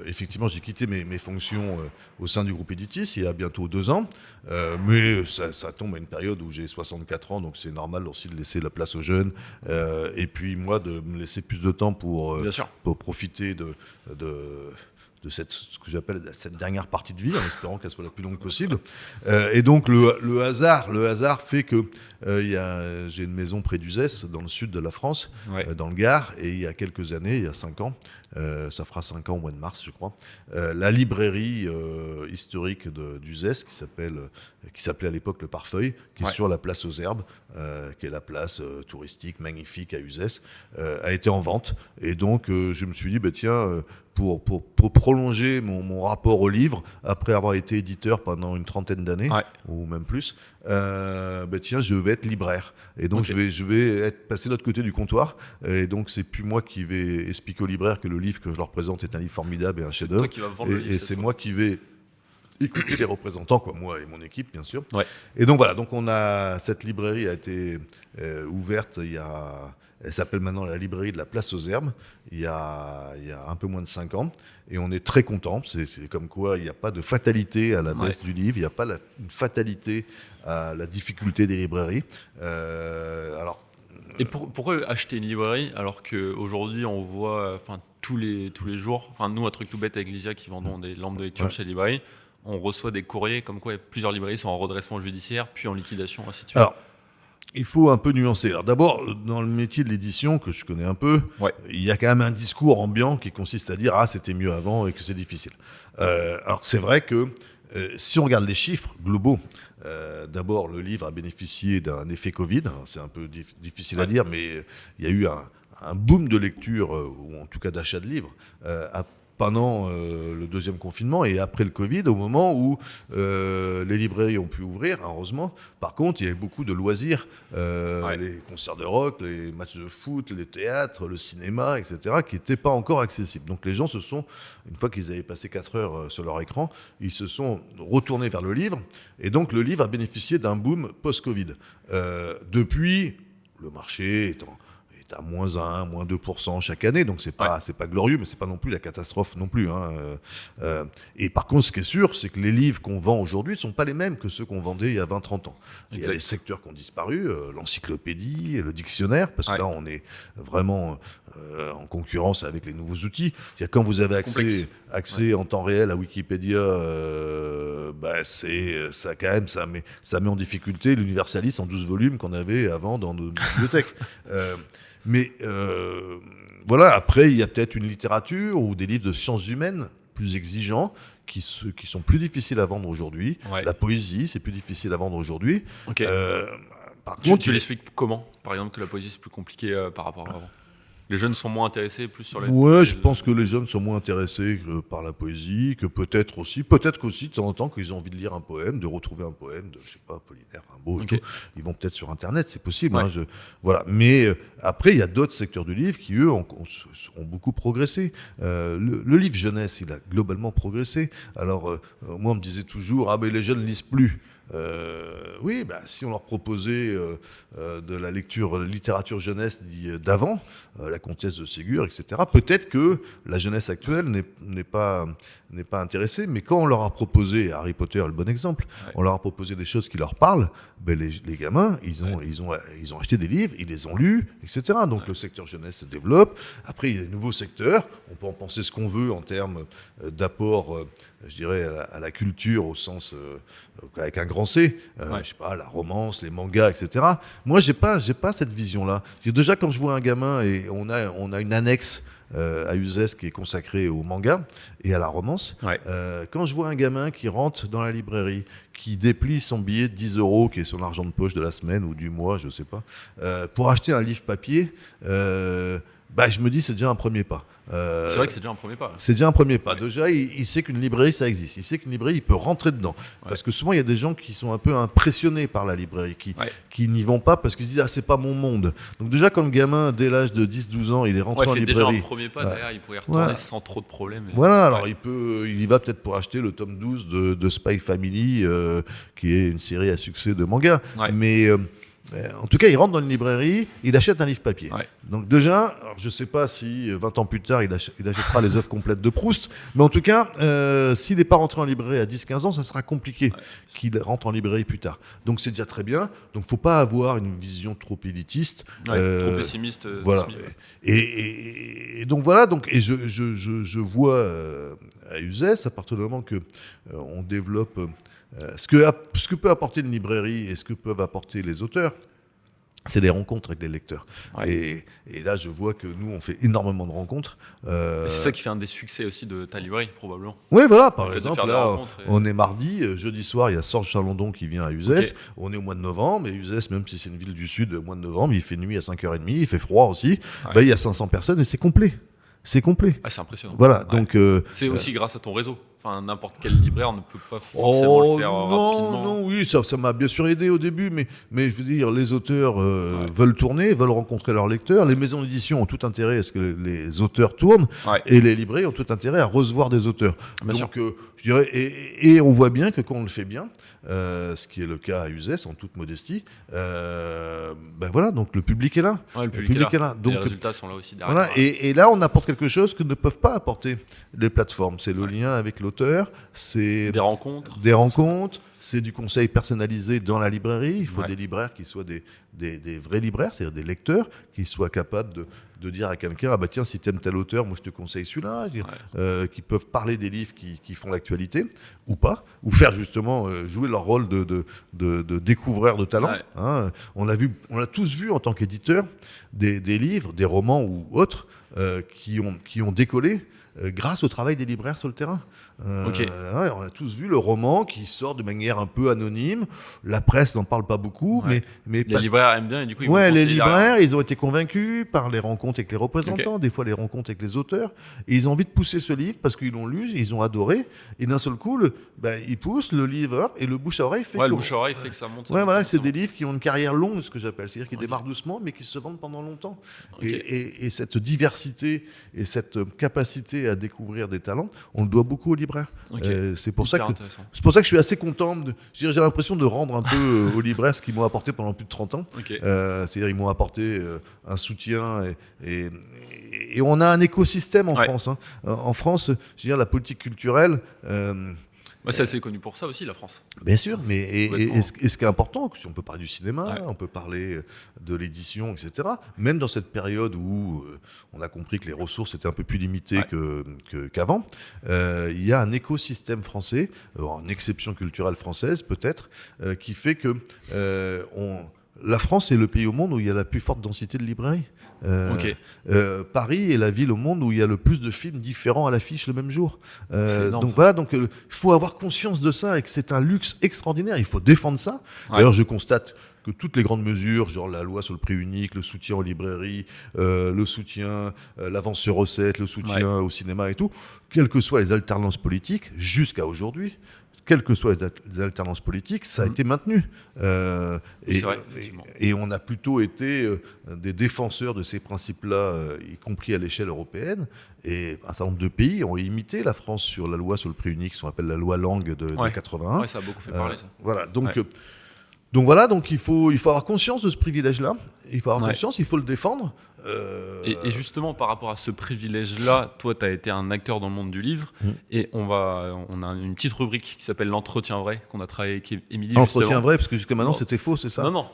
[SPEAKER 2] effectivement, j'ai quitté mes fonctions au sein du groupe Editis il y a bientôt 2 ans. Mais ça tombe à une période où j'ai 64 ans, donc c'est normal aussi de laisser la place aux jeunes. Et puis, moi, de me laisser plus de temps pour profiter de ce que j'appelle cette dernière partie de vie, en espérant qu'elle soit la plus longue possible. Et donc le hasard fait que j'ai une maison près d'Uzès, dans le sud de la France, dans le Gard, et il y a quelques années, il y a 5 ans, ça fera 5 ans au mois de mars, je crois, la librairie historique d'Uzès, qui s'appelait à l'époque le Parfeuille, qui est sur la place aux Herbes, qui est la place touristique magnifique à Uzès, a été en vente. Et donc je me suis dit, tiens, pour prolonger mon rapport au livre, après avoir été éditeur pendant une 30aine d'années, ou même plus, tiens, je vais être libraire. Et donc, je vais être passé de l'autre côté du comptoir. Et donc, c'est plus moi qui vais expliquer aux libraires que le livre que je leur présente est un livre formidable et un chef-d'œuvre. Et c'est moi qui vais écouter les représentants, moi et mon équipe, bien sûr. Et donc, voilà. Donc, cette librairie a été ouverte elle s'appelle maintenant la librairie de la Place aux Herbes, il y a un peu moins de 5 ans. Et on est très contents. C'est comme quoi il n'y a pas de fatalité à la baisse du livre, il n'y a pas une fatalité à la difficulté des librairies.
[SPEAKER 1] Et pourquoi acheter une librairie alors qu'aujourd'hui on voit tous les jours, nous à Truc Tout Bête avec Lysia qui vendons des lampes de lecture chez librairie, on reçoit des courriers comme quoi plusieurs librairies sont en redressement judiciaire, puis en liquidation, ainsi de suite.
[SPEAKER 2] Alors, il faut un peu nuancer. Alors d'abord, dans le métier de l'édition, que je connais un peu, il y a quand même un discours ambiant qui consiste à dire « Ah, c'était mieux avant et que c'est difficile ». Alors c'est vrai que si on regarde les chiffres globaux, d'abord le livre a bénéficié d'un effet Covid. C'est un peu difficile à dire, mais il y a eu un boom de lecture, ou en tout cas d'achat de livres, pendant le deuxième confinement et après le Covid, au moment où les librairies ont pu ouvrir, heureusement. Par contre, il y avait beaucoup de loisirs, les concerts de rock, les matchs de foot, les théâtres, le cinéma, etc., qui n'étaient pas encore accessibles. Donc les gens une fois qu'ils avaient passé 4 heures sur leur écran, ils se sont retournés vers le livre. Et donc le livre a bénéficié d'un boom post-Covid. Depuis, le marché est à -1, -2% chaque année, donc c'est pas glorieux, mais c'est pas non plus la catastrophe non plus. Et par contre, ce qui est sûr, c'est que les livres qu'on vend aujourd'hui ne sont pas les mêmes que ceux qu'on vendait il y a 20-30 ans. Il y a des secteurs qui ont disparu, l'encyclopédie, le dictionnaire, parce que là, on est vraiment en concurrence avec les nouveaux outils. C'est-à-dire, quand vous avez accès en temps réel à Wikipédia, ça quand même, ça met en difficulté l'universaliste en 12 volumes qu'on avait avant dans nos bibliothèques. Mais voilà, après, il y a peut-être une littérature ou des livres de sciences humaines plus exigeants qui sont plus difficiles à vendre aujourd'hui. La poésie, c'est plus difficile à vendre aujourd'hui.
[SPEAKER 1] Par contre, tu l'expliques comment ? Par exemple, que la poésie, c'est plus compliqué par rapport à avant ? Les jeunes sont moins intéressés plus sur
[SPEAKER 2] je pense que les jeunes sont moins intéressés par la poésie, que peut-être qu'aussi, de temps en temps, qu'ils ont envie de lire un poème, de retrouver un poème de, Apollinaire, Rimbaud et tout. Ils vont peut-être sur Internet, c'est possible. Voilà. Mais après, il y a d'autres secteurs du livre qui, eux, ont beaucoup progressé. Le livre jeunesse, il a globalement progressé. Alors, moi, on me disait toujours, les jeunes ne lisent plus. Si on leur proposait de la littérature jeunesse d'avant, la comtesse de Ségur, etc., peut-être que la jeunesse actuelle n'est pas intéressée, mais quand on leur a proposé, Harry Potter est le bon exemple, on leur a proposé des choses qui leur parlent, les gamins, ils ont acheté des livres, ils les ont lus, etc. Donc le secteur jeunesse se développe. Après, il y a des nouveaux secteurs, on peut en penser ce qu'on veut en termes d'apport je dirais, à la culture au sens avec un grand C, je sais pas, la romance, les mangas, etc. Moi, j'ai pas cette vision-là. Déjà, quand je vois un gamin et on a une annexe à Uzès qui est consacrée au manga et à la romance. Quand je vois un gamin qui rentre dans la librairie, qui déplie son billet de 10 €, qui est son argent de poche de la semaine ou du mois, je sais pas, pour acheter un livre papier, je me dis c'est déjà un premier pas.
[SPEAKER 1] C'est vrai que c'est déjà un premier pas.
[SPEAKER 2] C'est déjà un premier pas. Déjà, il sait qu'une librairie, ça existe. Il sait qu'une librairie, il peut rentrer dedans. Parce que souvent, il y a des gens qui sont un peu impressionnés par la librairie, qui n'y vont pas parce qu'ils se disent « Ah, c'est pas mon monde ». Donc déjà, quand le gamin, dès l'âge de 10-12 ans, il est rentré en librairie...
[SPEAKER 1] il fait déjà un premier pas, derrière, il pourrait y retourner sans trop de problèmes.
[SPEAKER 2] Alors il y va peut-être pour acheter le tome 12 de Spy Family, qui est une série à succès de manga. Mais... en tout cas, il rentre dans une librairie, il achète un livre papier. Donc déjà, alors je ne sais pas si 20 ans plus tard, il achètera les œuvres complètes de Proust, mais en tout cas, s'il n'est pas rentré en librairie à 10-15 ans, ça sera compliqué qu'il rentre en librairie plus tard. Donc c'est déjà très bien. Donc il ne faut pas avoir une vision trop élitiste.
[SPEAKER 1] Trop pessimiste.
[SPEAKER 2] Voilà. Et donc voilà, je vois à Uzès, à partir du moment qu'on développe... ce que peut apporter une librairie et ce que peuvent apporter les auteurs, c'est les rencontres avec les lecteurs. Et là, je vois que nous, on fait énormément de rencontres.
[SPEAKER 1] C'est ça qui fait un des succès aussi de ta librairie, probablement.
[SPEAKER 2] Oui, voilà, par exemple, là, on est mardi, jeudi soir, il y a Sorge Chalandon qui vient à Uzès. On est au mois de novembre, et Uzès, même si c'est une ville du sud, au mois de novembre, il fait nuit à 5h30, il fait froid aussi. Il y a 500 personnes et c'est complet. C'est complet.
[SPEAKER 1] C'est impressionnant.
[SPEAKER 2] Voilà, donc...
[SPEAKER 1] c'est aussi grâce à ton réseau. Enfin, n'importe quel libraire ne peut pas forcément le faire rapidement.
[SPEAKER 2] Non, oui, ça m'a bien sûr aidé au début, mais je veux dire, les auteurs veulent tourner, veulent rencontrer leurs lecteurs. Les maisons d'édition ont tout intérêt à ce que les auteurs tournent, et les librairies ont tout intérêt à recevoir des auteurs. Donc, je dirais, et on voit bien que quand on le fait bien, ce qui est le cas à Uzès, en toute modestie, voilà, donc le public est là.
[SPEAKER 1] Le public est là.
[SPEAKER 2] Donc,
[SPEAKER 1] les résultats sont là aussi derrière.
[SPEAKER 2] Voilà, et là, on apporte quelque chose que ne peuvent pas apporter les plateformes. C'est le lien avec l'auteur, c'est
[SPEAKER 1] des rencontres,
[SPEAKER 2] c'est du conseil personnalisé dans la librairie. Il faut des libraires qui soient des vrais libraires, c'est-à-dire des lecteurs qui soient capables de dire à quelqu'un « Ah bah tiens, si tu aimes tel auteur, moi je te conseille celui-là », qui peuvent parler des livres qui font l'actualité, ou pas, ou faire justement jouer leur rôle de découvreur de talent. On a tous vu en tant qu'éditeur des livres, des romans ou autres, qui ont décollé grâce au travail des libraires sur le terrain. On a tous vu le roman qui sort de manière un peu anonyme. La presse n'en parle pas beaucoup, mais
[SPEAKER 1] les libraires aiment bien et du coup
[SPEAKER 2] les libraires, ils ont été convaincus par les rencontres avec les représentants, des fois les rencontres avec les auteurs, et ils ont envie de pousser ce livre parce qu'ils l'ont lu, ils ont adoré, et d'un seul coup, ils poussent le livre et le bouche à oreille fait.
[SPEAKER 1] Le bouche à oreille fait que ça monte.
[SPEAKER 2] C'est des livres qui ont une carrière longue, ce que j'appelle, c'est-à-dire qui démarrent doucement, mais qui se vendent pendant longtemps. Et cette diversité et cette capacité à découvrir des talents, on le doit beaucoup aux libraires. C'est pour ça que je suis assez content. J'ai l'impression de rendre un peu aux libraires ce qu'ils m'ont apporté pendant plus de 30 ans. C'est-à-dire ils m'ont apporté un soutien et on a un écosystème en France. En France, je veux dire, la politique culturelle...
[SPEAKER 1] c'est assez connu pour ça aussi, la France.
[SPEAKER 2] Bien sûr, mais ce qui est important, si on peut parler du cinéma, on peut parler de l'édition, etc. Même dans cette période où on a compris que les ressources étaient un peu plus limitées qu'avant, il y a un écosystème français, une exception culturelle française peut-être, qui fait que la France est le pays au monde où il y a la plus forte densité de librairies. Paris est la ville au monde où il y a le plus de films différents à l'affiche le même jour. Donc voilà, il faut avoir conscience de ça et que c'est un luxe extraordinaire. Il faut défendre ça. D'ailleurs, je constate que toutes les grandes mesures, genre la loi sur le prix unique, le soutien aux librairies, le soutien, l'avance sur recette, le soutien au cinéma et tout, quelles que soient les alternances politiques, jusqu'à aujourd'hui, quelles que soient les alternances politiques, ça a été maintenu. Et on a plutôt été des défenseurs de ces principes-là, y compris à l'échelle européenne. Et un certain nombre de pays ont imité la France sur la loi sur le prix unique, ce qu'on appelle la loi Lang de 81.
[SPEAKER 1] Ça a beaucoup fait parler, ça.
[SPEAKER 2] Voilà, donc il faut avoir conscience de ce privilège-là. Il faut avoir conscience, il faut le défendre.
[SPEAKER 1] Et justement, par rapport à ce privilège-là, toi, tu as été un acteur dans le monde du livre. Et on a une petite rubrique qui s'appelle l'entretien vrai, qu'on a travaillé avec Émilie.
[SPEAKER 2] L'entretien vrai, parce que jusqu'à maintenant, c'était faux, c'est ça ?
[SPEAKER 1] Non.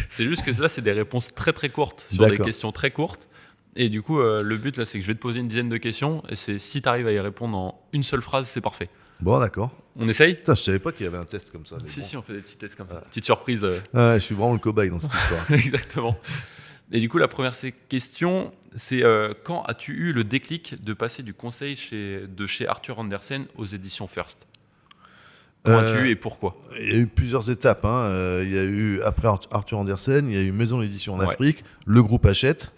[SPEAKER 1] C'est juste que là, c'est des réponses très très courtes, sur des questions très courtes. Et du coup, le but, là, c'est que je vais te poser une dizaine de questions. Et c'est si tu arrives à y répondre en une seule phrase, c'est parfait.
[SPEAKER 2] Bon, d'accord.
[SPEAKER 1] On essaye?
[SPEAKER 2] Putain, je savais pas qu'il y avait un test comme ça.
[SPEAKER 1] Si, on fait des petits tests comme ça. Petite surprise.
[SPEAKER 2] Ouais, je suis vraiment le cobaye dans cette histoire.
[SPEAKER 1] Exactement. Et du coup, la première question, c'est quand as-tu eu le déclic de passer du conseil de chez Arthur Andersen aux éditions First? Quand as-tu eu et pourquoi?
[SPEAKER 2] Il y a eu plusieurs étapes. Il y a eu, après Arthur Andersen, il y a eu Maison d'édition en Afrique, le groupe Hachette,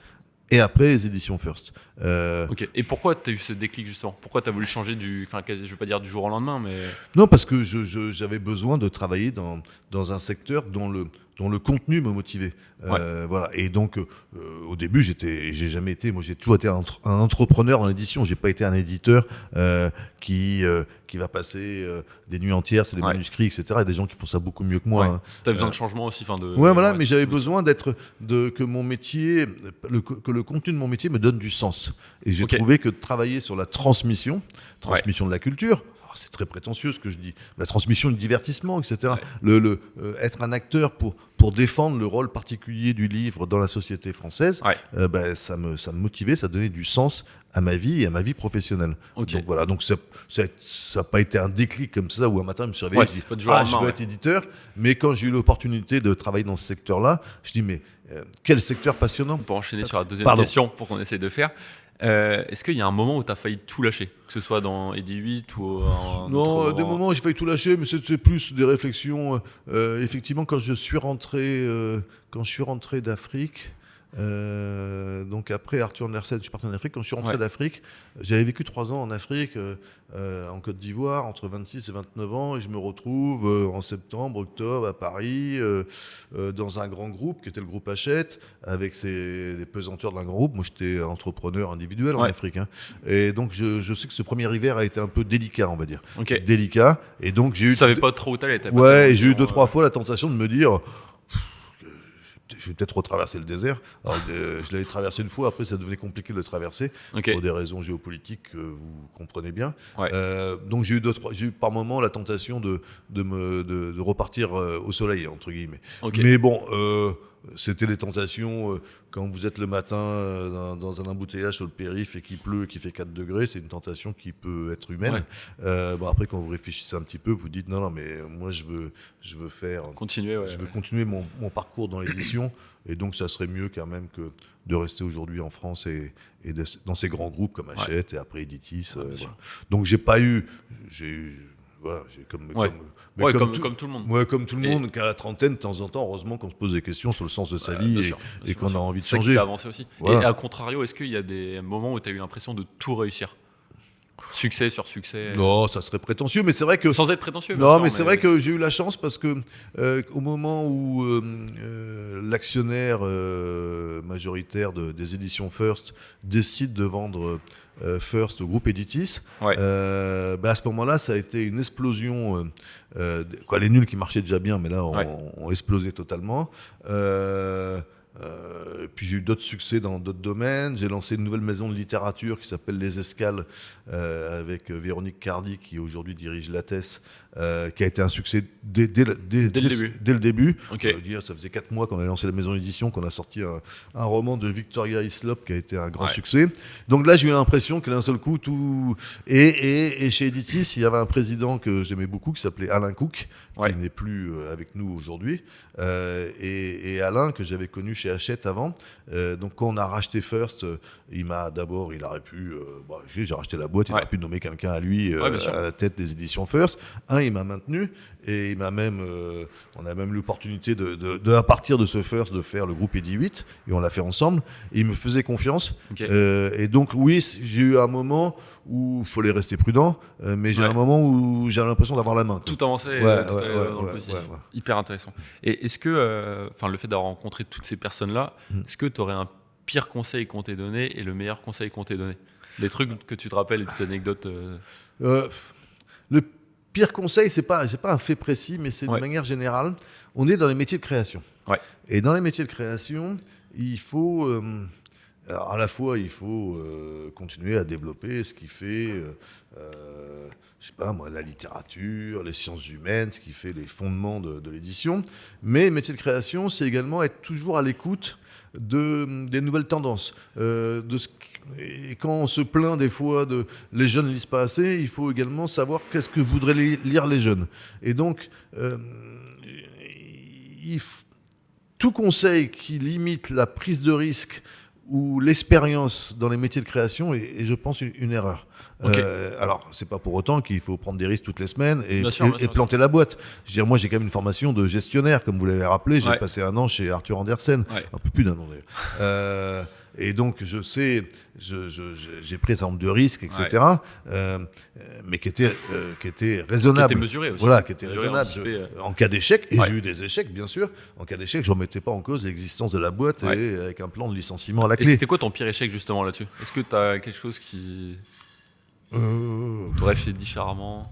[SPEAKER 2] et après les éditions First.
[SPEAKER 1] Ok. Et pourquoi tu as eu ce déclic justement? Pourquoi tu as voulu changer je ne veux pas dire du jour au lendemain, mais...
[SPEAKER 2] Non, parce que j'avais besoin de travailler dans un secteur dont le contenu me motivait. Voilà. Et donc, au début, j'ai jamais été, moi j'ai toujours été un entrepreneur dans l'édition. J'ai pas été un éditeur qui va passer des nuits entières sur des manuscrits, etc. Il y a des gens qui font ça beaucoup mieux que moi.
[SPEAKER 1] Ouais. Tu as besoin de changement aussi.
[SPEAKER 2] Mais j'avais besoin que mon métier, que le contenu de mon métier me donne du sens. Et j'ai trouvé que de travailler sur la transmission de la culture, c'est très prétentieux ce que je dis, la transmission du divertissement, etc. Être un acteur pour défendre le rôle particulier du livre dans la société française, ça me motivait, ça donnait du sens à ma vie et à ma vie professionnelle. Donc voilà, donc ça n'a pas été un déclic comme ça où un matin je me suis réveillé, je dis je veux être éditeur, mais quand j'ai eu l'opportunité de travailler dans ce secteur-là, je dis mais quel secteur passionnant.
[SPEAKER 1] On peut enchaîner sur la deuxième question pour qu'on essaye de faire. Est-ce qu'il y a un moment où tu as failli tout lâcher, que ce soit dans Eddy 8 ou
[SPEAKER 2] Non, des moments où j'ai failli tout lâcher, mais c'est plus des réflexions. Effectivement, quand je suis rentré d'Afrique, donc après Arthur Andersen, je suis parti en Afrique. Quand je suis rentré d'Afrique, j'avais vécu 3 ans en Afrique, en Côte d'Ivoire, entre 26 et 29 ans, et je me retrouve en septembre, octobre, à Paris, dans un grand groupe qui était le groupe Hachette, avec les pesanteurs d'un grand groupe. Moi, j'étais entrepreneur individuel en Afrique, et donc je sais que ce premier hiver a été un peu délicat, on va dire. Délicat, et donc j'ai eu.
[SPEAKER 1] Tu savais pas trop où t'allais.
[SPEAKER 2] Ouais, j'ai eu 2-3 fois la tentation de me dire. Je vais peut-être retraverser le désert. Alors, je l'avais traversé une fois, après ça devenait compliqué de le traverser pour des raisons géopolitiques que vous comprenez bien. Donc j'ai eu par moments la tentation de repartir au soleil, entre guillemets. Mais bon, c'était les tentations quand vous êtes le matin dans un embouteillage sur le périph' et qu'il pleut et qu'il fait 4 degrés, c'est une tentation qui peut être humaine. Après, quand vous réfléchissez un petit peu, vous dites non, mais moi je veux continuer mon parcours dans l'édition, et donc ça serait mieux quand même que de rester aujourd'hui en France et dans ces grands groupes comme Hachette et après Editis. Donc j'ai comme tout le monde. Ouais, comme tout le monde, qu'à la trentaine, de temps en temps, heureusement qu'on se pose des questions sur le sens de sa vie et qu'on a envie de changer.
[SPEAKER 1] C'est avancer aussi. Voilà. Et à contrario, est-ce qu'il y a des moments où tu as eu l'impression de tout réussir? Succès sur succès.
[SPEAKER 2] Non, ça serait prétentieux, mais c'est vrai que...
[SPEAKER 1] Sans être prétentieux.
[SPEAKER 2] Non, mais c'est vrai que j'ai eu la chance parce que au moment où l'actionnaire majoritaire des éditions First décide de vendre First au groupe Editis, à ce moment-là, ça a été une explosion. Les nuls qui marchaient déjà bien, mais là, ont explosé totalement. Puis j'ai eu d'autres succès dans d'autres domaines. J'ai lancé une nouvelle maison de littérature qui s'appelle Les Escales, avec Véronique Cardy, qui aujourd'hui dirige l'Athès, qui a été un succès dès le début. Ça faisait 4 mois qu'on a lancé la maison d'édition, qu'on a sorti un roman de Victoria Hislop qui a été un grand succès. Donc là, j'ai eu l'impression que d'un seul coup, tout... Et chez Editis, il y avait un président que j'aimais beaucoup qui s'appelait Alain Cook, qui n'est plus avec nous aujourd'hui. Et Alain, que j'avais connu chez Hachette avant. Donc quand on a racheté First, il aurait pu... j'ai racheté la boîte, il aurait pu nommer quelqu'un à lui à la tête des éditions First. Il m'a maintenu, et il m'a même, on a même eu l'opportunité à partir de ce First, de faire le groupe Eddy 8, et on l'a fait ensemble. Et il me faisait confiance. Et donc oui, j'ai eu un moment où il fallait rester prudent, mais j'ai un moment où j'avais l'impression d'avoir la main.
[SPEAKER 1] Tout avancer dans le positif. Hyper intéressant. Et est-ce que, le fait d'avoir rencontré toutes ces personnes-là, est-ce que tu aurais un pire conseil qu'on t'ait donné et le meilleur conseil qu'on t'ait donné? Des trucs que tu te rappelles et des anecdotes
[SPEAKER 2] Le pire conseil, c'est pas un fait précis, mais c'est de manière générale. On est dans les métiers de création. Et dans les métiers de création, il faut... alors à la fois, il faut continuer à développer ce qui fait, je sais pas moi, la littérature, les sciences humaines, ce qui fait les fondements de l'édition. Mais le métier de création, c'est également être toujours à l'écoute des nouvelles tendances. Et quand on se plaint des fois de les jeunes ne lisent pas assez, il faut également savoir qu'est-ce que voudraient lire les jeunes. Et donc, tout conseil qui limite la prise de risque ou l'expérience dans les métiers de création est je pense, une erreur.
[SPEAKER 1] Okay.
[SPEAKER 2] Alors, c'est pas pour autant qu'il faut prendre des risques toutes les semaines et
[SPEAKER 1] bien
[SPEAKER 2] planter la boîte. Je veux dire, moi, j'ai quand même une formation de gestionnaire, comme vous l'avez rappelé. J'ai passé 1 an chez Arthur Andersen, un peu plus d'1 an d'ailleurs. Et donc, je sais, j'ai pris un certain nombre de risques, etc., mais qui étaient raisonnables.
[SPEAKER 1] Qui étaient mesurés aussi.
[SPEAKER 2] Voilà, qui étaient raisonnables. En cas d'échec, et j'ai eu des échecs, bien sûr, en cas d'échec, je ne remettais pas en cause l'existence de la boîte et avec un plan de licenciement à la clé.
[SPEAKER 1] Et c'était quoi ton pire échec, justement, là-dessus ? Est-ce que tu as quelque chose qui... t'aurais fait différemment ?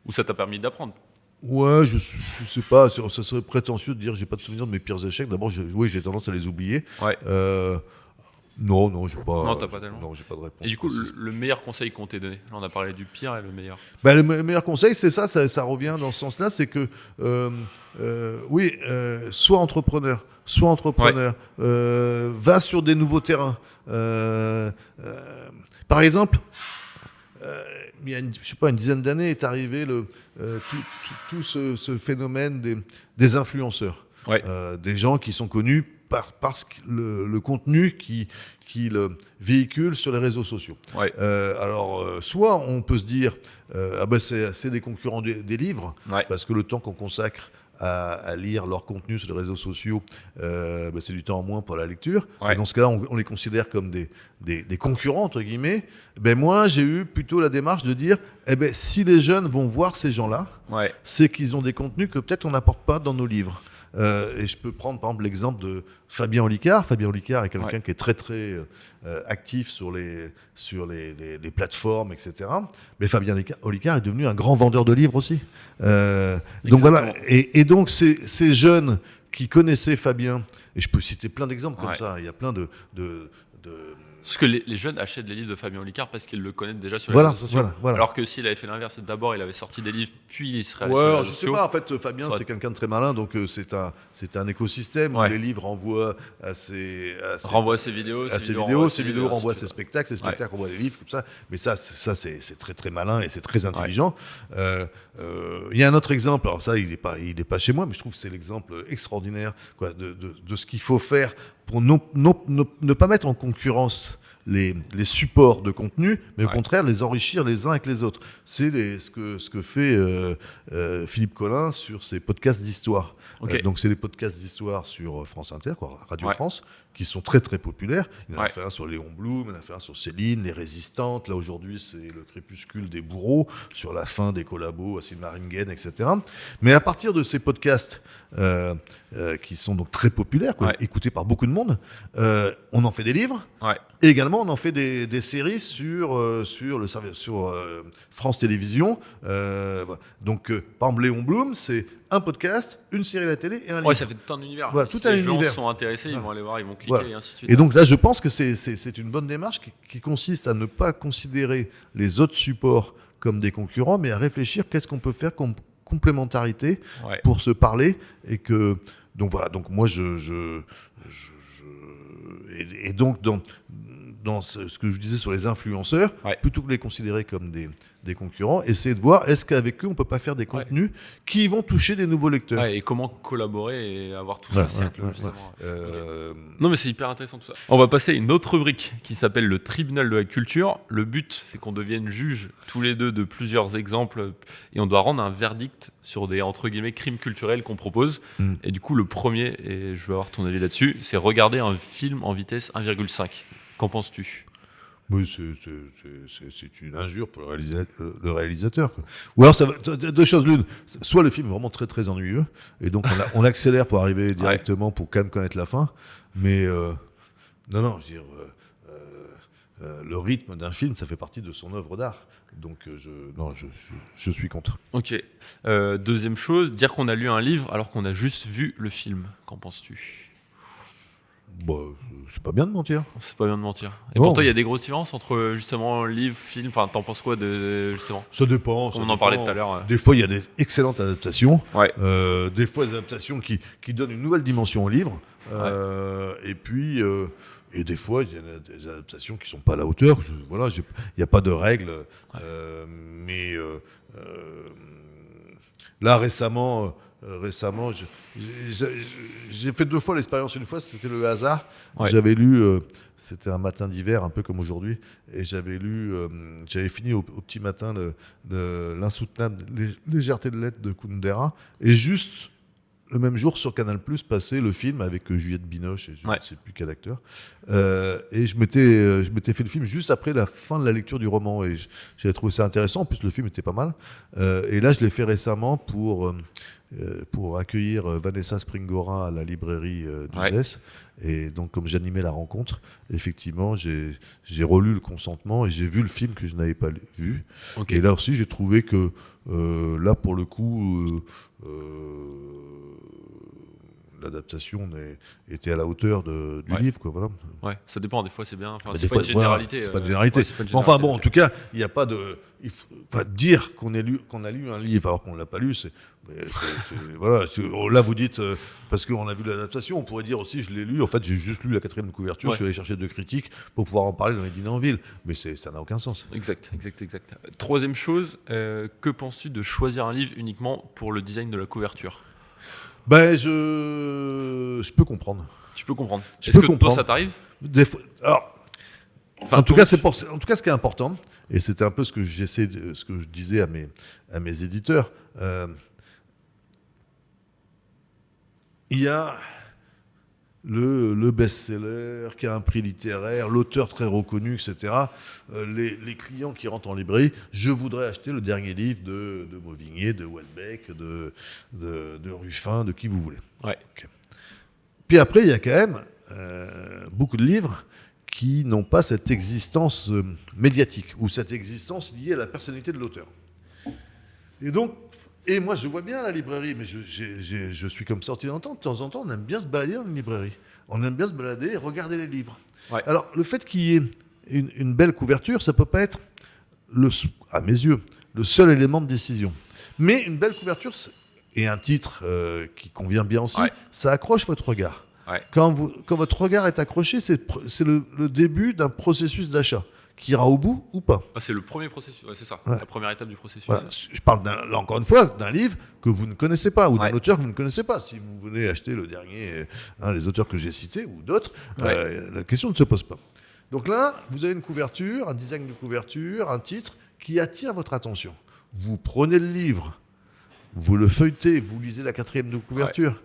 [SPEAKER 1] Ou ça t'a permis d'apprendre ?
[SPEAKER 2] Ouais, je sais pas, ça serait prétentieux de dire que j'ai pas de souvenir de mes pires échecs. D'abord, j'ai tendance à les oublier. Non, j'ai pas.
[SPEAKER 1] Non, t'as pas tellement.
[SPEAKER 2] Non, j'ai pas de réponse.
[SPEAKER 1] Et du coup, le meilleur conseil qu'on t'ait donné, là on a parlé du pire et le meilleur.
[SPEAKER 2] Le meilleur conseil, c'est ça revient dans ce sens-là, c'est que sois entrepreneur, va sur des nouveaux terrains. Par exemple, il y a une dizaine d'années est arrivé tout ce phénomène des influenceurs, des gens qui sont connus parce que le contenu qu'ils véhiculent sur les réseaux sociaux. Alors, soit on peut se dire, c'est des concurrents des livres, parce que le temps qu'on consacre à lire leur contenu sur les réseaux sociaux, c'est du temps en moins pour la lecture. Et dans ce cas-là, on les considère comme des concurrents, entre guillemets. Moi, j'ai eu plutôt la démarche de dire, si les jeunes vont voir ces gens-là, c'est qu'ils ont des contenus que peut-être on n'apporte pas dans nos livres. Et je peux prendre par exemple l'exemple de Fabien Olicard. Fabien Olicard est quelqu'un qui est très très actif sur les plateformes, etc. Mais Fabien Olicard est devenu un grand vendeur de livres aussi. Donc voilà. Et donc ces jeunes qui connaissaient Fabien, et je peux citer plein d'exemples comme ça. Il y a plein de
[SPEAKER 1] Parce que les jeunes achètent les livres de Fabien Olicard parce qu'ils le connaissent déjà sur les réseaux sociaux. Alors que s'il avait fait l'inverse, d'abord il avait sorti des livres, puis il serait allé sur les réseaux sociaux.
[SPEAKER 2] Je sais pas, en fait, Fabien, c'est quelqu'un de très malin, donc c'est un écosystème où les livres renvoient à ses
[SPEAKER 1] vidéos,
[SPEAKER 2] ses vidéos renvoient à ses spectacles, ses spectacles renvoient à des livres, comme ça. Mais ça c'est très très malin et c'est très intelligent. Il y a un autre exemple, alors ça, il est pas chez moi, mais je trouve que c'est l'exemple extraordinaire de ce qu'il faut faire pour ne pas mettre en concurrence les supports de contenu, mais au contraire les enrichir les uns avec les autres. C'est ce que fait Philippe Collin sur ses podcasts d'histoire. Donc c'est des podcasts d'histoire sur France Inter, Radio France, qui sont très très populaires. Il en a fait un sur Léon Blum, il en a fait un sur Céline, les résistantes. Là aujourd'hui c'est le crépuscule des bourreaux, sur la fin des collabos, Acide Maringen, etc. Mais à partir de ces podcasts qui sont donc très populaires, écoutés par beaucoup de monde, on en fait des livres. Et également, on en fait des séries sur France Télévisions. Donc, par exemple, Léon Blum, c'est un podcast, une série à la télé et un livre.
[SPEAKER 1] Ça fait tout un univers.
[SPEAKER 2] Voilà,
[SPEAKER 1] si les gens sont intéressés, ils vont aller voir, ils vont cliquer et ainsi de suite.
[SPEAKER 2] Et donc là, je pense que c'est une bonne démarche qui consiste à ne pas considérer les autres supports comme des concurrents, mais à réfléchir qu'est-ce qu'on peut faire comme complémentarité pour se parler. Et que, donc voilà, donc moi, et donc dans ce que je disais sur les influenceurs, plutôt que de les considérer comme des concurrents, essayer de voir est-ce qu'avec eux on peut pas faire des contenus qui vont toucher des nouveaux lecteurs.
[SPEAKER 1] Et comment collaborer et avoir tout ce cercle justement. Non mais c'est hyper intéressant tout ça. On va passer à une autre rubrique qui s'appelle le tribunal de la culture. Le but c'est qu'on devienne juge tous les deux de plusieurs exemples et on doit rendre un verdict sur des entre guillemets crimes culturels qu'on propose. Et du coup le premier, et je veux avoir ton avis là-dessus, c'est regarder un film en vitesse 1,5. Qu'en penses-tu ?
[SPEAKER 2] Oui, c'est une injure pour le réalisateur. Ou alors, deux choses l'une. Soit le film est vraiment très très ennuyeux, et donc on accélère pour arriver directement pour quand même connaître la fin. Mais non, je veux dire, le rythme d'un film, ça fait partie de son œuvre d'art. Donc je suis contre.
[SPEAKER 1] Ok. Deuxième chose, dire qu'on a lu un livre alors qu'on a juste vu le film. Qu'en penses-tu ?
[SPEAKER 2] C'est pas bien de mentir.
[SPEAKER 1] C'est pas bien de mentir. Et pour toi, il y a des grosses différences entre justement livre, film. Enfin, t'en penses quoi justement?
[SPEAKER 2] Ça dépend.
[SPEAKER 1] On en parlait tout à l'heure.
[SPEAKER 2] Des fois, il y a des excellentes adaptations.
[SPEAKER 1] Ouais.
[SPEAKER 2] Des fois, des adaptations qui donnent une nouvelle dimension au livre. Et puis, et des fois, il y a des adaptations qui sont pas à la hauteur. Il n'y a pas de règles. Mais là, récemment, j'ai fait 2 fois l'expérience. Une fois, c'était le hasard. Ouais. J'avais lu, c'était un matin d'hiver, un peu comme aujourd'hui, et j'avais fini au petit matin l'insoutenable légèreté de l'être de Kundera, et juste le même jour sur Canal+, passait le film avec Juliette Binoche et je ne sais plus quel acteur. Et je m'étais fait le film juste après la fin de la lecture du roman, et j'avais trouvé ça intéressant. En plus, le film était pas mal. Et là, je l'ai fait récemment pour accueillir Vanessa Springora à la librairie d'Uzès. Et donc, comme j'animais la rencontre, effectivement, j'ai relu Le Consentement et j'ai vu le film que je n'avais pas vu. Okay. Et là aussi, j'ai trouvé que, là, pour le coup, l'adaptation était à la hauteur du livre, quoi, voilà.
[SPEAKER 1] Ouais, ça dépend, des fois c'est bien, enfin, c'est pas une généralité.
[SPEAKER 2] C'est pas une généralité. Enfin bon, en tout cas, il n'y a pas de... dire qu'on a lu un livre alors qu'on ne l'a pas lu, voilà. Là, vous dites, parce qu'on a vu l'adaptation, on pourrait dire aussi, je l'ai lu, en fait, j'ai juste lu la 4e couverture, je suis allé chercher 2 critiques pour pouvoir en parler dans les dîners en ville, mais ça n'a aucun sens.
[SPEAKER 1] Exact. 3e chose, que penses-tu de choisir un livre uniquement pour le design de la couverture?
[SPEAKER 2] Je peux comprendre.
[SPEAKER 1] Tu peux comprendre. Est-ce que toi, ça t'arrive?
[SPEAKER 2] Des fois. Alors, en tout cas, ce qui est important, et c'était un peu ce que je disais à mes éditeurs. Il y a le best-seller qui a un prix littéraire, l'auteur très reconnu, etc. Les clients qui rentrent en librairie, je voudrais acheter le dernier livre de Mauvigné, de Houellebecq, de Ruffin, de qui vous voulez.
[SPEAKER 1] Ouais.
[SPEAKER 2] Okay. Puis après, il y a quand même beaucoup de livres qui n'ont pas cette existence médiatique ou cette existence liée à la personnalité de l'auteur. Et moi, je vois bien la librairie, mais je suis comme sorti de temps en temps, on aime bien se balader dans une librairie. On aime bien se balader et regarder les livres. Ouais. Alors, le fait qu'il y ait une belle couverture, ça ne peut pas être, à mes yeux, le seul élément de décision. Mais une belle couverture et un titre qui convient bien aussi, ça accroche votre regard. Ouais. Quand votre regard est accroché, c'est le début d'un processus d'achat qui ira au bout ou pas.
[SPEAKER 1] C'est le premier processus, c'est ça, la première étape du processus.
[SPEAKER 2] Voilà. Je parle là encore une fois d'un livre que vous ne connaissez pas ou d'un auteur que vous ne connaissez pas. Si vous venez acheter le dernier, les auteurs que j'ai cités ou d'autres, la question ne se pose pas. Donc là, vous avez une couverture, un design de couverture, un titre qui attire votre attention. Vous prenez le livre, vous le feuilletez, vous lisez la 4e de couverture. Ouais.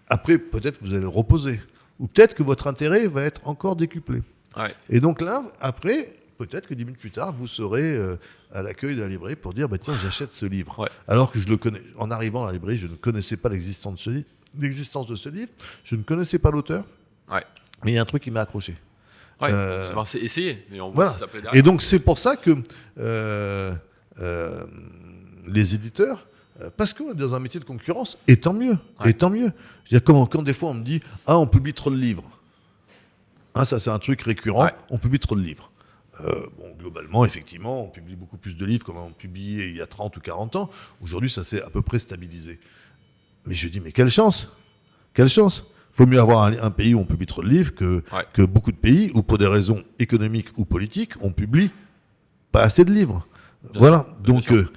[SPEAKER 2] Après, peut-être que vous allez le reposer. Ou peut-être que votre intérêt va être encore décuplé. Ouais. Et donc là, après... Peut-être que 10 minutes plus tard, vous serez à l'accueil de la librairie pour dire tiens, j'achète ce livre. Ouais. Alors que je le connais. En arrivant à la librairie, je ne connaissais pas l'existence de ce livre. Je ne connaissais pas l'auteur. Ouais. Mais il y a un truc qui m'a accroché.
[SPEAKER 1] Ouais. C'est essayer. Mais on voit si ça plaît derrière.
[SPEAKER 2] Et donc, c'est pour ça que les éditeurs. Parce qu'on est dans un métier de concurrence, et tant mieux. Ouais. Et tant mieux. Je veux dire, quand des fois on me dit on publie trop de livres. Ça, c'est un truc récurrent. Ouais. On publie trop de livres. Globalement, effectivement, on publie beaucoup plus de livres comme on publiait il y a 30 ou 40 ans. Aujourd'hui, ça s'est à peu près stabilisé. Mais je dis, mais quelle chance! Quelle chance! Il faut mieux avoir un pays où on publie trop de livres que beaucoup de pays où, pour des raisons économiques ou politiques, on publie pas assez de livres. Bien voilà. Sûr,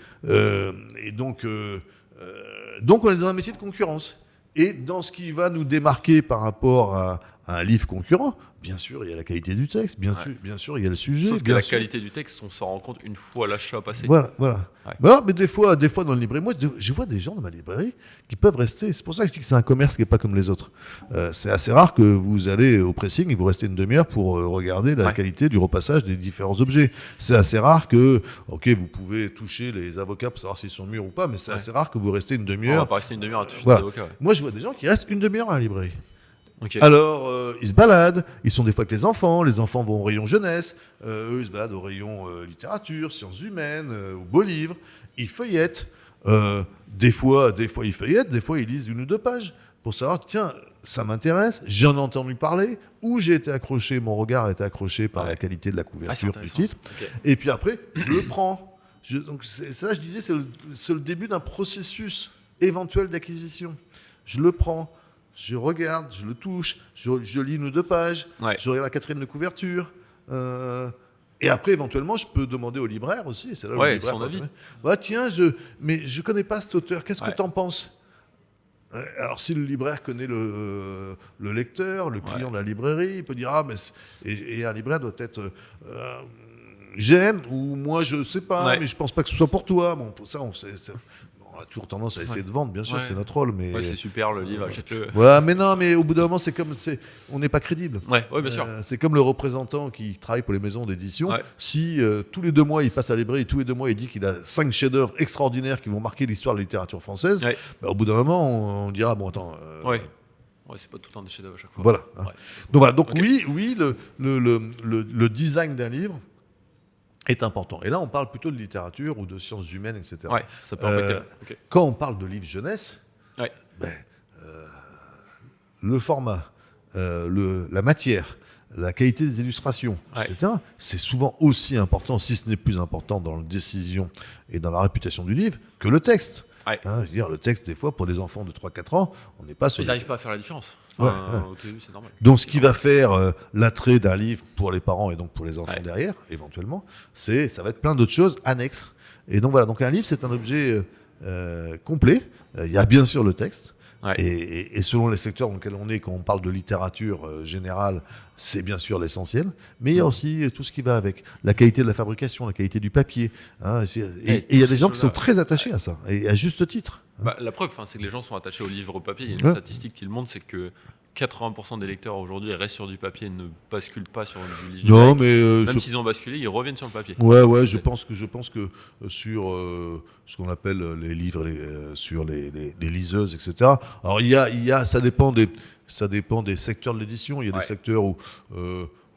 [SPEAKER 2] donc, on est dans un métier de concurrence. Et dans ce qui va nous démarquer par rapport à un livre concurrent, bien sûr, il y a la qualité du texte, bien sûr, il y a le sujet.
[SPEAKER 1] Sauf que la qualité du texte, on s'en rend compte une fois l'achat passé.
[SPEAKER 2] Voilà. Ouais. Bah, mais des fois, dans le librairie, moi, je vois des gens dans ma librairie qui peuvent rester. C'est pour ça que je dis que c'est un commerce qui n'est pas comme les autres. C'est assez rare que vous allez au pressing et vous restez une demi-heure pour regarder la qualité du repassage des différents objets. C'est assez rare que, vous pouvez toucher les avocats pour savoir s'ils sont mûrs ou pas, mais c'est assez rare que vous restez une demi-heure. On
[SPEAKER 1] va pas rester une demi-heure à toucher des avocats.
[SPEAKER 2] Moi, je vois des gens qui restent une demi-heure à la librairie. Okay. Alors, ils se baladent, ils sont des fois avec les enfants vont au rayon jeunesse, eux ils se baladent au rayon littérature, sciences humaines, ou beaux livres, ils feuillettent, des fois ils feuillettent, des fois ils lisent 1 ou 2 pages, pour savoir, tiens, ça m'intéresse, j'en ai entendu parler, ou j'ai été accroché, mon regard a été accroché par la qualité de la couverture du titre, et puis après, je le prends. Donc ça, je disais, c'est le début d'un processus éventuel d'acquisition. Je le prends, je regarde, je le touche, je lis 1 ou 2 pages, je regarde la 4e de couverture, et après, éventuellement, je peux demander au libraire aussi. C'est là le libraire
[SPEAKER 1] son avis.
[SPEAKER 2] Tiens, mais je connais pas cet auteur, qu'est-ce que tu en penses ? Alors, si le libraire connaît le lecteur, le client de la librairie, il peut dire et un libraire doit être j'aime, ou moi je sais pas, mais je pense pas que ce soit pour toi. Bon, pour ça, on a toujours tendance à essayer de vendre, bien sûr, c'est notre rôle. Mais
[SPEAKER 1] c'est super le livre, achète-le.
[SPEAKER 2] Voilà, mais non, mais au bout d'un moment, on n'est pas crédible.
[SPEAKER 1] Ouais, bien sûr.
[SPEAKER 2] C'est comme le représentant qui travaille pour les maisons d'édition. Si tous les 2 mois, il passe à la librairie, tous les 2 mois, il dit qu'il a 5 chefs-d'œuvre extraordinaires qui vont marquer l'histoire de la littérature française, au bout d'un moment, on dira, bon, attends...
[SPEAKER 1] c'est pas tout le temps des chefs-d'œuvre à chaque fois.
[SPEAKER 2] Voilà. Donc oui, le design d'un livre est important. Et là, on parle plutôt de littérature ou de sciences humaines, etc.
[SPEAKER 1] Ça peut impacter.
[SPEAKER 2] Quand on parle de livre jeunesse, le format, la matière, la qualité des illustrations, etc., c'est souvent aussi important, si ce n'est plus important dans la décision et dans la réputation du livre, que le texte. Je veux dire, le texte, des fois, pour des enfants de 3-4 ans, on n'est pas sur...
[SPEAKER 1] Ils n'arrivent pas à faire la différence. Au début, c'est normal.
[SPEAKER 2] Donc, ce qui va faire l'attrait d'un livre pour les parents et donc pour les enfants derrière, éventuellement, ça va être plein d'autres choses annexes. Et donc, voilà. Donc, un livre, c'est un objet complet. Il y a bien sûr le texte. Et selon les secteurs dans lesquels on est, quand on parle de littérature générale, c'est bien sûr l'essentiel, mais il y a aussi tout ce qui va avec la qualité de la fabrication, la qualité du papier. Et il y a des gens qui sont très attachés à ça, et à juste titre.
[SPEAKER 1] La preuve, c'est que les gens sont attachés au livre papier. Il y a une statistique qui le montre, c'est que 80% des lecteurs aujourd'hui restent sur du papier et ne basculent pas sur du livre.
[SPEAKER 2] Non, mais
[SPEAKER 1] même s'ils ont basculé, ils reviennent sur le papier.
[SPEAKER 2] Je pense que sur ce qu'on appelle les livres, sur les liseuses, etc. Alors ça dépend des secteurs de l'édition. Il y a des secteurs où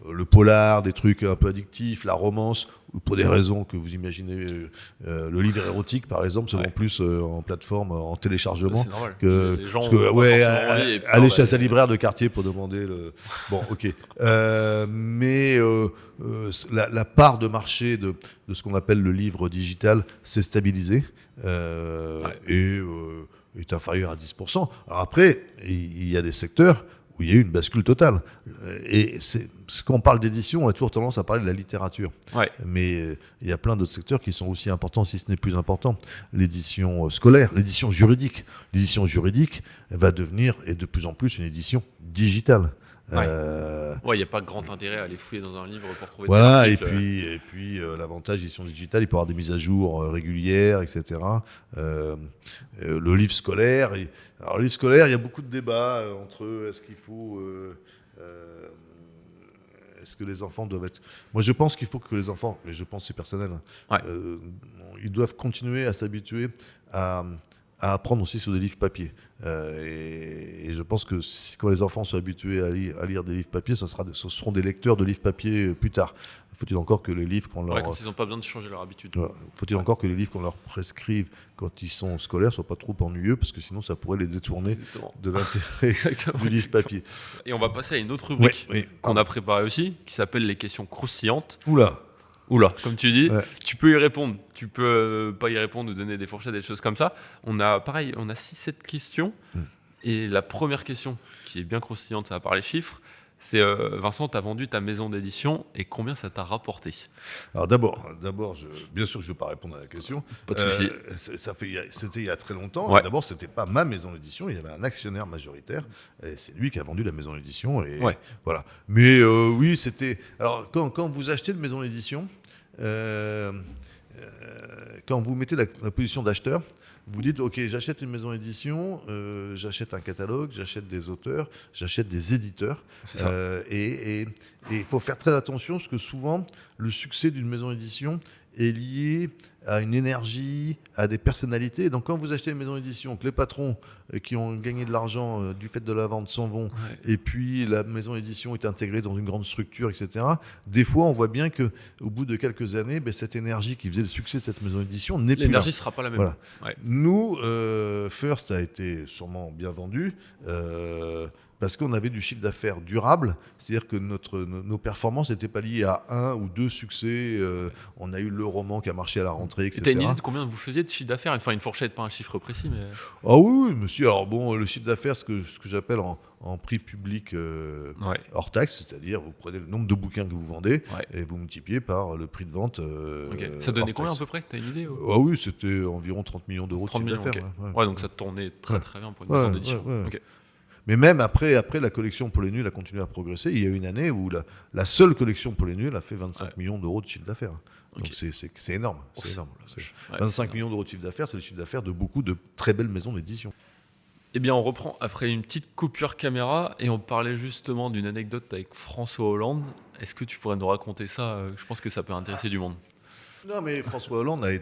[SPEAKER 2] le polar, des trucs un peu addictifs, la romance, ou pour des raisons que vous imaginez, le livre érotique par exemple, se vend plus en plateforme, en téléchargement.
[SPEAKER 1] C'est normal.
[SPEAKER 2] Les
[SPEAKER 1] gens
[SPEAKER 2] aller chez sa libraire de quartier pour demander le... Bon, ok. Mais la part de marché de ce qu'on appelle le livre digital s'est stabilisée et est inférieure à 10%. Alors après, il y a des secteurs où il y a eu une bascule totale. Et quand on parle d'édition, on a toujours tendance à parler de la littérature. Mais il y a plein d'autres secteurs qui sont aussi importants, si ce n'est plus important. L'édition scolaire, l'édition juridique. L'édition juridique va devenir, et de plus en plus, une édition digitale.
[SPEAKER 1] Il n'y a pas grand intérêt à aller fouiller dans un livre pour trouver
[SPEAKER 2] des articles.
[SPEAKER 1] Et
[SPEAKER 2] puis l'avantage de l'édition digitale, il peut y avoir des mises à jour régulières, etc. Le livre scolaire, alors le livre scolaire, il y a beaucoup de débats entre est-ce qu'il faut... est-ce que les enfants doivent être... Moi, je pense qu'il faut que les enfants, mais je pense que c'est personnel, ils doivent continuer à s'habituer à apprendre aussi sur des livres papier. Et je pense que quand les enfants sont habitués à lire des livres papier, ce seront des lecteurs de livres papier plus tard. Faut-il encore que les livres qu'on leur...
[SPEAKER 1] comme s'ils n'ont pas besoin de changer leur habitude.
[SPEAKER 2] Faut-il encore que les livres qu'on leur prescrive quand ils sont scolaires soient pas trop ennuyeux, parce que sinon ça pourrait les détourner de l'intérêt du livre papier.
[SPEAKER 1] Et on va passer à une autre rubrique qu'on a préparée aussi, qui s'appelle les questions croustillantes. Oula, comme tu dis, tu peux y répondre, tu peux pas y répondre ou donner des fourchettes, des choses comme ça. On a 6-7 questions. Et la première question, qui est bien croustillante, ça va parler chiffres, c'est Vincent, tu as vendu ta maison d'édition et combien ça t'a rapporté ?
[SPEAKER 2] Alors d'abord, bien sûr que je ne vais pas répondre à la question.
[SPEAKER 1] Pas de souci.
[SPEAKER 2] C'était il y a très longtemps. D'abord, ce n'était pas ma maison d'édition, il y avait un actionnaire majoritaire et c'est lui qui a vendu la maison d'édition. Voilà. Mais oui, c'était... Alors quand vous achetez une maison d'édition, quand vous mettez la position d'acheteur, vous dites, ok, j'achète une maison d'édition, j'achète un catalogue, j'achète des auteurs, j'achète des éditeurs. Et il faut faire très attention parce que souvent, le succès d'une maison d'édition est lié à une énergie, à des personnalités. Donc quand vous achetez une maison d'édition, que les patrons qui ont gagné de l'argent du fait de la vente s'en vont, et puis la maison d'édition est intégrée dans une grande structure, etc., des fois on voit bien qu'au bout de quelques années, cette énergie qui faisait le succès de cette maison d'édition n'est plus là.
[SPEAKER 1] L'énergie ne sera pas la même.
[SPEAKER 2] Voilà. Nous, First a été sûrement bien vendu, parce qu'on avait du chiffre d'affaires durable, c'est-à-dire que nos performances n'étaient pas liées à 1 ou 2 succès. On a eu le roman qui a marché à la rentrée, etc.
[SPEAKER 1] Tu as une idée de combien vous faisiez de chiffre d'affaires? Enfin, une fourchette, pas un chiffre précis, mais...
[SPEAKER 2] Ah oui, monsieur. Alors bon, le chiffre d'affaires, ce que j'appelle en prix public hors taxe, c'est-à-dire vous prenez le nombre de bouquins que vous vendez et vous multipliez par le prix de vente.
[SPEAKER 1] Ça donnait combien à peu près? Tu as une idée
[SPEAKER 2] Ah oui, c'était environ 30 millions d'euros de chiffre d'affaires.
[SPEAKER 1] Ouais, donc ça tournait très très bien pour une maison d'édition.
[SPEAKER 2] Mais même après, la collection pour les nuls a continué à progresser. Il y a eu une année où la seule collection pour les nuls a fait 25 millions d'euros de chiffre d'affaires. Donc c'est énorme. C'est énorme. 25 millions d'euros de chiffre d'affaires, c'est le chiffre d'affaires de beaucoup de très belles maisons d'édition.
[SPEAKER 1] Eh bien, on reprend après une petite coupure caméra et on parlait justement d'une anecdote avec François Hollande. Est-ce que tu pourrais nous raconter ça? Je pense que ça peut intéresser du monde.
[SPEAKER 2] Non, mais François Hollande il a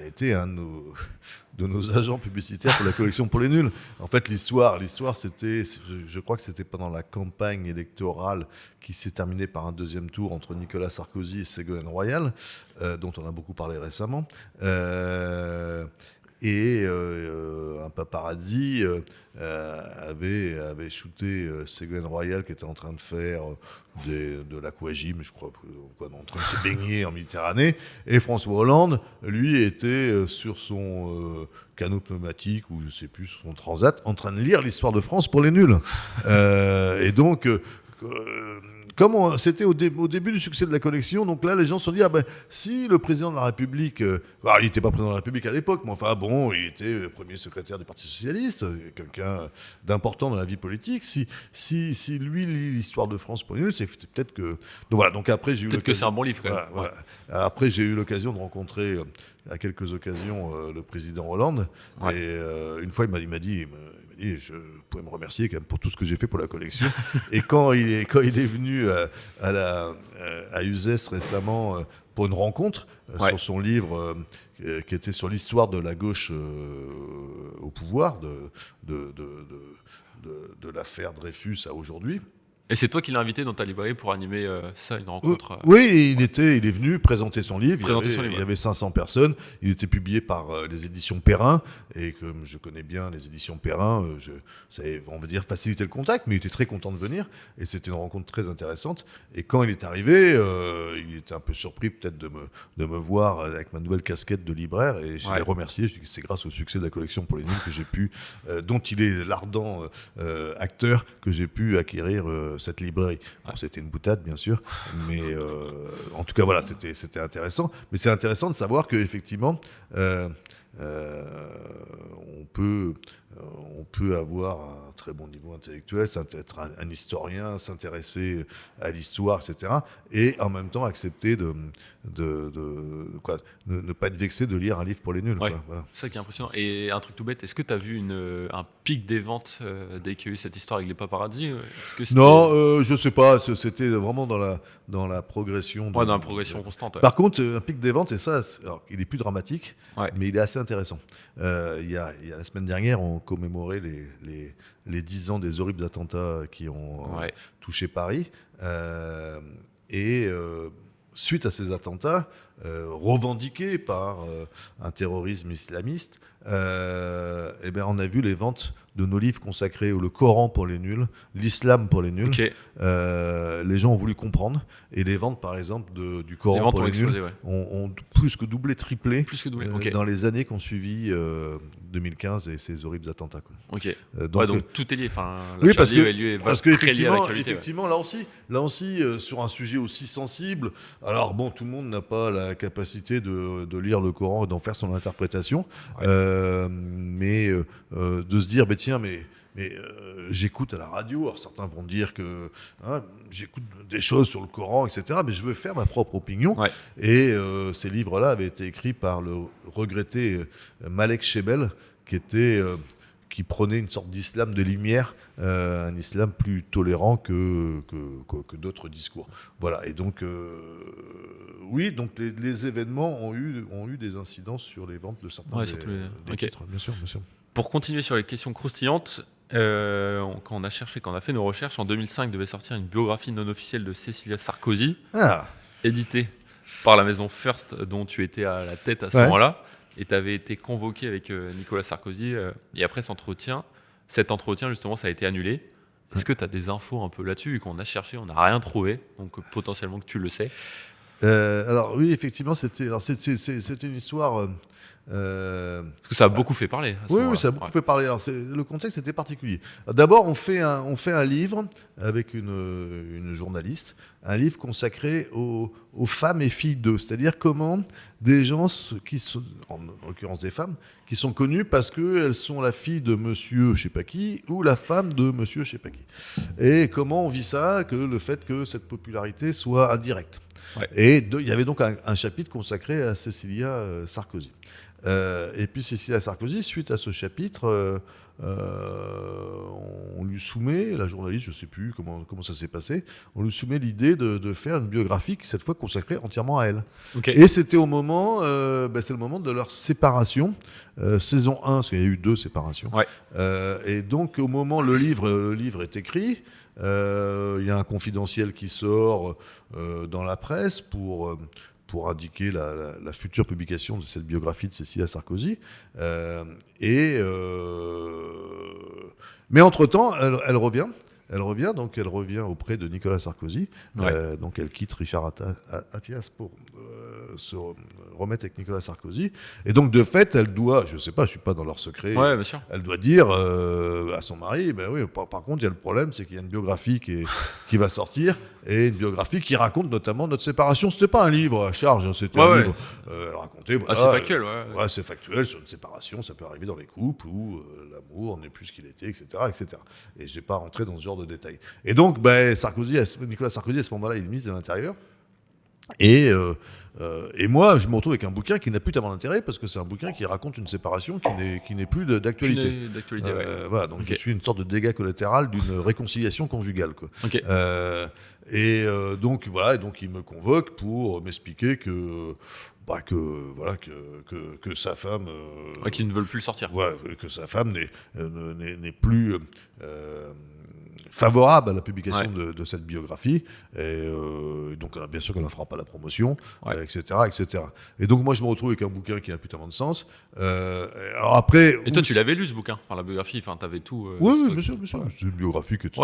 [SPEAKER 2] été un de nos agents publicitaires pour la collection pour les nuls. En fait, l'histoire, c'était, je crois que c'était pendant la campagne électorale qui s'est terminée par un deuxième tour entre Nicolas Sarkozy et Ségolène Royal, dont on a beaucoup parlé récemment. Et un paparazzi avait shooté Ségolène Royal qui était en train de faire de l'aquagym, je crois, en train de se baigner en Méditerranée. Et François Hollande, lui, était sur son canot pneumatique, ou je sais plus, sur son transat, en train de lire l'histoire de France pour les nuls. Et donc... comme c'était au début du succès de la collection, donc là les gens se sont dit si le président de la République, il n'était pas président de la République à l'époque, mais enfin bon, il était premier secrétaire du Parti socialiste, quelqu'un d'important dans la vie politique. Si lui lit l'histoire de France pour les nuls, c'est peut-être que. Donc voilà. Donc après j'ai eu
[SPEAKER 1] peut-être que c'est un bon livre quand même.
[SPEAKER 2] Voilà. Après j'ai eu l'occasion de rencontrer à quelques occasions le président Hollande, et une fois il m'a dit. Et je pouvais me remercier quand même pour tout ce que j'ai fait pour la collection. Et quand il est venu à Uzès récemment pour une rencontre sur son livre qui était sur l'histoire de la gauche au pouvoir, de l'affaire Dreyfus à aujourd'hui.
[SPEAKER 1] Et c'est toi qui l'as invité dans ta librairie pour animer une rencontre
[SPEAKER 2] Oui, il est venu présenter son livre. Il y avait 500 personnes. Il était publié par les éditions Perrin. Et comme je connais bien les éditions Perrin, ça avait, on va dire, facilité le contact, mais il était très content de venir. Et c'était une rencontre très intéressante. Et quand il est arrivé, il était un peu surpris peut-être de me voir avec ma nouvelle casquette de libraire. Et je l'ai remercié. Je dis que c'est grâce au succès de la collection pour les nuls que j'ai pu, dont il est l'ardent acteur, que j'ai pu acquérir cette librairie. Bon, c'était une boutade, bien sûr, mais en tout cas, voilà, c'était intéressant. Mais c'est intéressant de savoir qu'effectivement, on peut avoir un très bon niveau intellectuel, être un historien, s'intéresser à l'histoire, etc. Et en même temps accepter de ne pas être vexé de lire un livre pour les nuls.
[SPEAKER 1] Ouais. Voilà. C'est ça qui est impressionnant. Et un truc tout bête, est-ce que tu as vu un pic des ventes dès qu'il y a eu cette histoire avec les paparazzi?
[SPEAKER 2] Non, je sais pas. C'était vraiment dans la progression.
[SPEAKER 1] Dans la progression constante. Ouais.
[SPEAKER 2] Par contre, un pic des ventes, et ça, alors, il est plus dramatique, mais il est assez intéressant. Il y a la semaine dernière, on commémorait les 10 ans des horribles attentats qui ont touché Paris. Suite à ces attentats, revendiqués par un terrorisme islamiste, on a vu les ventes de nos livres consacrés au Coran pour les nuls, l'islam pour les nuls.
[SPEAKER 1] Okay.
[SPEAKER 2] Les gens ont voulu comprendre, et les ventes, par exemple, du Coran pour les nuls ont plus que doublé, triplé dans les années qui ont suivi 2015 et ces horribles attentats. Quoi.
[SPEAKER 1] Ok. Donc tout est lié.
[SPEAKER 2] Oui, parce que effectivement, là aussi, sur un sujet aussi sensible, alors bon, tout le monde n'a pas la capacité de lire le Coran et d'en faire son interprétation, mais de se dire, tiens, mais j'écoute à la radio, alors certains vont dire que j'écoute des choses sur le Coran, etc., mais je veux faire ma propre opinion. Et ces livres-là avaient été écrits par le regretté Malek Shebel, qui prenait une sorte d'islam de lumière, un islam plus tolérant que d'autres discours. Voilà, et donc oui, donc les événements ont eu des incidences sur les ventes de certains des titres, bien sûr.
[SPEAKER 1] Pour continuer sur les questions croustillantes, quand on a fait nos recherches, en 2005 devait sortir une biographie non officielle de Cécilia Sarkozy, éditée par la maison First, dont tu étais à la tête à ce moment-là, et tu avais été convoqué avec Nicolas Sarkozy, et après cet entretien, cet entretien, justement, ça a été annulé. Est-ce que tu as des infos un peu là-dessus, vu qu'on a cherché, on n'a rien trouvé, donc potentiellement que tu le sais?
[SPEAKER 2] Alors oui, effectivement, c'était une histoire.
[SPEAKER 1] Parce que ça a beaucoup fait parler.
[SPEAKER 2] Oui, ça a beaucoup fait parler. Alors, le contexte était particulier. D'abord, on fait un livre avec une journaliste, un livre consacré aux femmes et filles d'eux, c'est-à-dire comment des gens qui sont, en l'occurrence des femmes, qui sont connues parce qu'elles sont la fille de monsieur je sais pas qui ou la femme de monsieur je sais pas qui. Et comment on vit ça, que le fait que cette popularité soit indirecte. Ouais. Et il y avait donc un chapitre consacré à Cécilia Sarkozy. Et puis Cécilia Sarkozy, suite à ce chapitre, on lui soumet, la journaliste, je ne sais plus comment ça s'est passé, on lui soumet l'idée de faire une biographie qui cette fois consacrée entièrement à elle. Okay. Et c'était au moment, c'est le moment de leur séparation, saison 1, parce qu'il y a eu 2 séparations. Ouais. Et donc au moment le livre est écrit, il y a un confidentiel qui sort dans la presse pour indiquer la future publication de cette biographie de Cécilia Sarkozy. Mais entre-temps, elle revient. Elle revient auprès de Nicolas Sarkozy. Ouais. Donc elle quitte Richard Attias pour se remettre avec Nicolas Sarkozy. Et donc de fait, elle doit, je ne sais pas, je ne suis pas dans leur secret, ouais, bien sûr. Elle doit dire à son mari, ben oui, par contre, il y a le problème, c'est qu'il y a une biographie qui va sortir, et une biographie qui raconte notamment notre séparation. Ce n'était pas un livre à charge, c'était un livre raconté. Voilà,
[SPEAKER 1] c'est factuel.
[SPEAKER 2] Ouais, c'est factuel sur une séparation, ça peut arriver dans les couples où l'amour n'est plus ce qu'il était, etc. Et je n'ai pas rentré dans ce genre de détails. Et donc, Nicolas Sarkozy, à ce moment-là, il est ministre de l'Intérieur. Et moi, je me retrouve avec un bouquin qui n'a plus tellement d'intérêt parce que c'est un bouquin qui raconte une séparation qui n'est plus d'actualité. Voilà, donc je suis une sorte de dégât collatéral d'une réconciliation conjugale, quoi. Okay. Donc voilà, et donc il me convoque pour m'expliquer que sa femme
[SPEAKER 1] qui ne veulent plus le sortir.
[SPEAKER 2] Ouais, que sa femme n'est plus favorable à la publication de cette biographie, et donc bien sûr qu'elle ne fera pas la promotion, etc. Et donc moi je me retrouve avec un bouquin qui n'a plus tellement de sens. Alors après,
[SPEAKER 1] et toi tu l'avais lu ce bouquin, la biographie, t'avais tout.
[SPEAKER 2] Oui, bien sûr. C'est une biographie qui était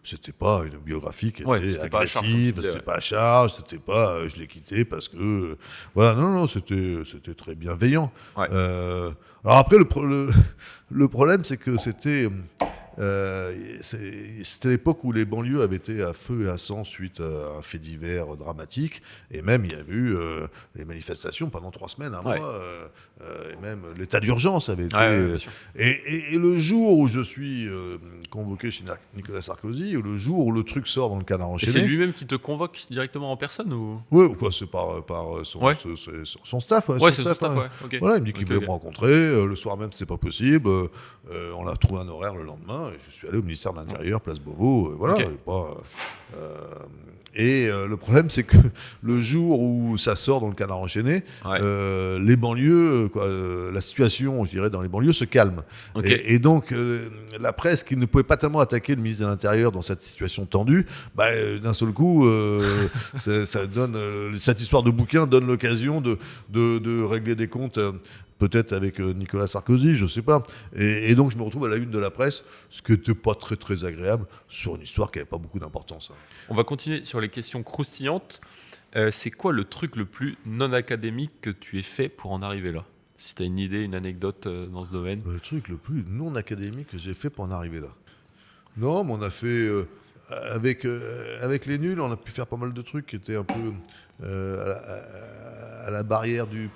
[SPEAKER 2] c'était pas une biographie qui était agressive, c'était pas à charge, c'était pas je l'ai quitté parce que voilà, non, c'était très bienveillant. Ouais. Alors après le problème c'est que c'était l'époque où les banlieues avaient été à feu et à sang suite à un fait divers dramatique, et même il y a eu les manifestations pendant 3 semaines, un mois, et même l'état d'urgence avait été. Et le jour où je suis convoqué chez Nicolas Sarkozy, ou le jour où le truc sort dans le Canard enchaîné.
[SPEAKER 1] Et c'est lui-même qui te convoque directement en personne ou...
[SPEAKER 2] Oui, c'est par son staff.
[SPEAKER 1] Ouais, c'est son staff, ouais. Okay.
[SPEAKER 2] Voilà, il me dit qu'il voulait me rencontrer. Le soir même, c'est pas possible. On a trouvé un horaire le lendemain. Et je suis allé au ministère de l'Intérieur, place Beauvau. Voilà. Okay. Le problème, c'est que le jour où ça sort dans le Canard enchaîné, les banlieues, la situation, je dirais, dans les banlieues se calme. Okay. Et donc, la presse qui ne pouvait pas tellement attaquer le ministre de l'Intérieur dans cette situation tendue, d'un seul coup, ça donne, cette histoire de bouquin donne l'occasion de régler des comptes. Peut-être avec Nicolas Sarkozy, je ne sais pas. Et donc, je me retrouve à la une de la presse, ce qui n'était pas très, très agréable, sur une histoire qui n'avait pas beaucoup d'importance.
[SPEAKER 1] On va continuer sur les questions croustillantes. C'est quoi le truc le plus non académique que tu aies fait pour en arriver là ? Si tu as une idée, une anecdote dans ce domaine.
[SPEAKER 2] Le truc le plus non académique que j'ai fait pour en arriver là ? Non, mais on a fait... Avec les nuls, on a pu faire pas mal de trucs qui étaient un peu à la barrière du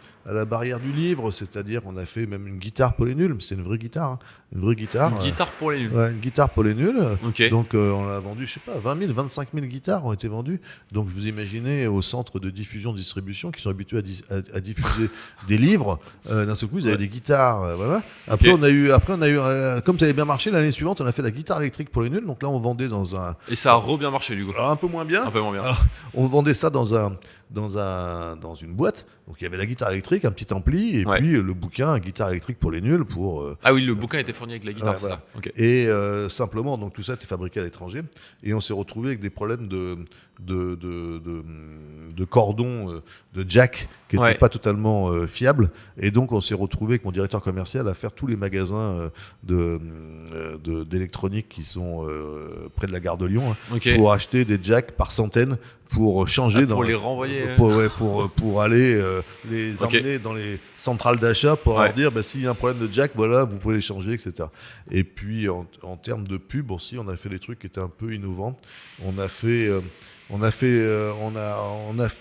[SPEAKER 2] livre, c'est-à-dire qu'on a fait même une guitare pour les nuls, mais c'est une vraie guitare. Une vraie guitare.
[SPEAKER 1] Une guitare pour les nuls.
[SPEAKER 2] Une guitare pour les nuls.
[SPEAKER 1] Okay.
[SPEAKER 2] Donc on a vendu, je sais pas, 20 000, 25 000 guitares ont été vendues. Donc vous imaginez au centre de diffusion-distribution qui sont habitués à diffuser des livres, d'un seul coup ils avaient des guitares. Voilà. Après on a eu, comme ça avait bien marché, l'année suivante on a fait la guitare électrique pour les nuls. Donc là on vendait dans un...
[SPEAKER 1] Et ça a bien marché du coup.
[SPEAKER 2] Alors un peu moins bien.
[SPEAKER 1] Un peu moins bien.
[SPEAKER 2] Alors, on vendait ça dans dans une boîte. Donc il y avait la guitare électrique, un petit ampli, et puis le bouquin, guitare électrique pour les nuls.
[SPEAKER 1] Ah oui, le bouquin était fourni avec la guitare, c'est
[SPEAKER 2] voilà.
[SPEAKER 1] ça. Okay.
[SPEAKER 2] Et simplement, donc tout ça était fabriqué à l'étranger, et on s'est retrouvé avec des problèmes de cordons, de jack qui n'étaient pas totalement fiables, et donc on s'est retrouvé avec mon directeur commercial à faire tous les magasins d'électronique qui sont près de la gare de Lyon pour acheter des jacks par centaines pour changer
[SPEAKER 1] pour les renvoyer
[SPEAKER 2] pour aller les emmener dans les centrales d'achat pour leur dire s'il y a un problème de jack, voilà, vous pouvez les changer, etc. Et puis en termes de pub aussi, on a fait des trucs qui étaient un peu innovants. On a vous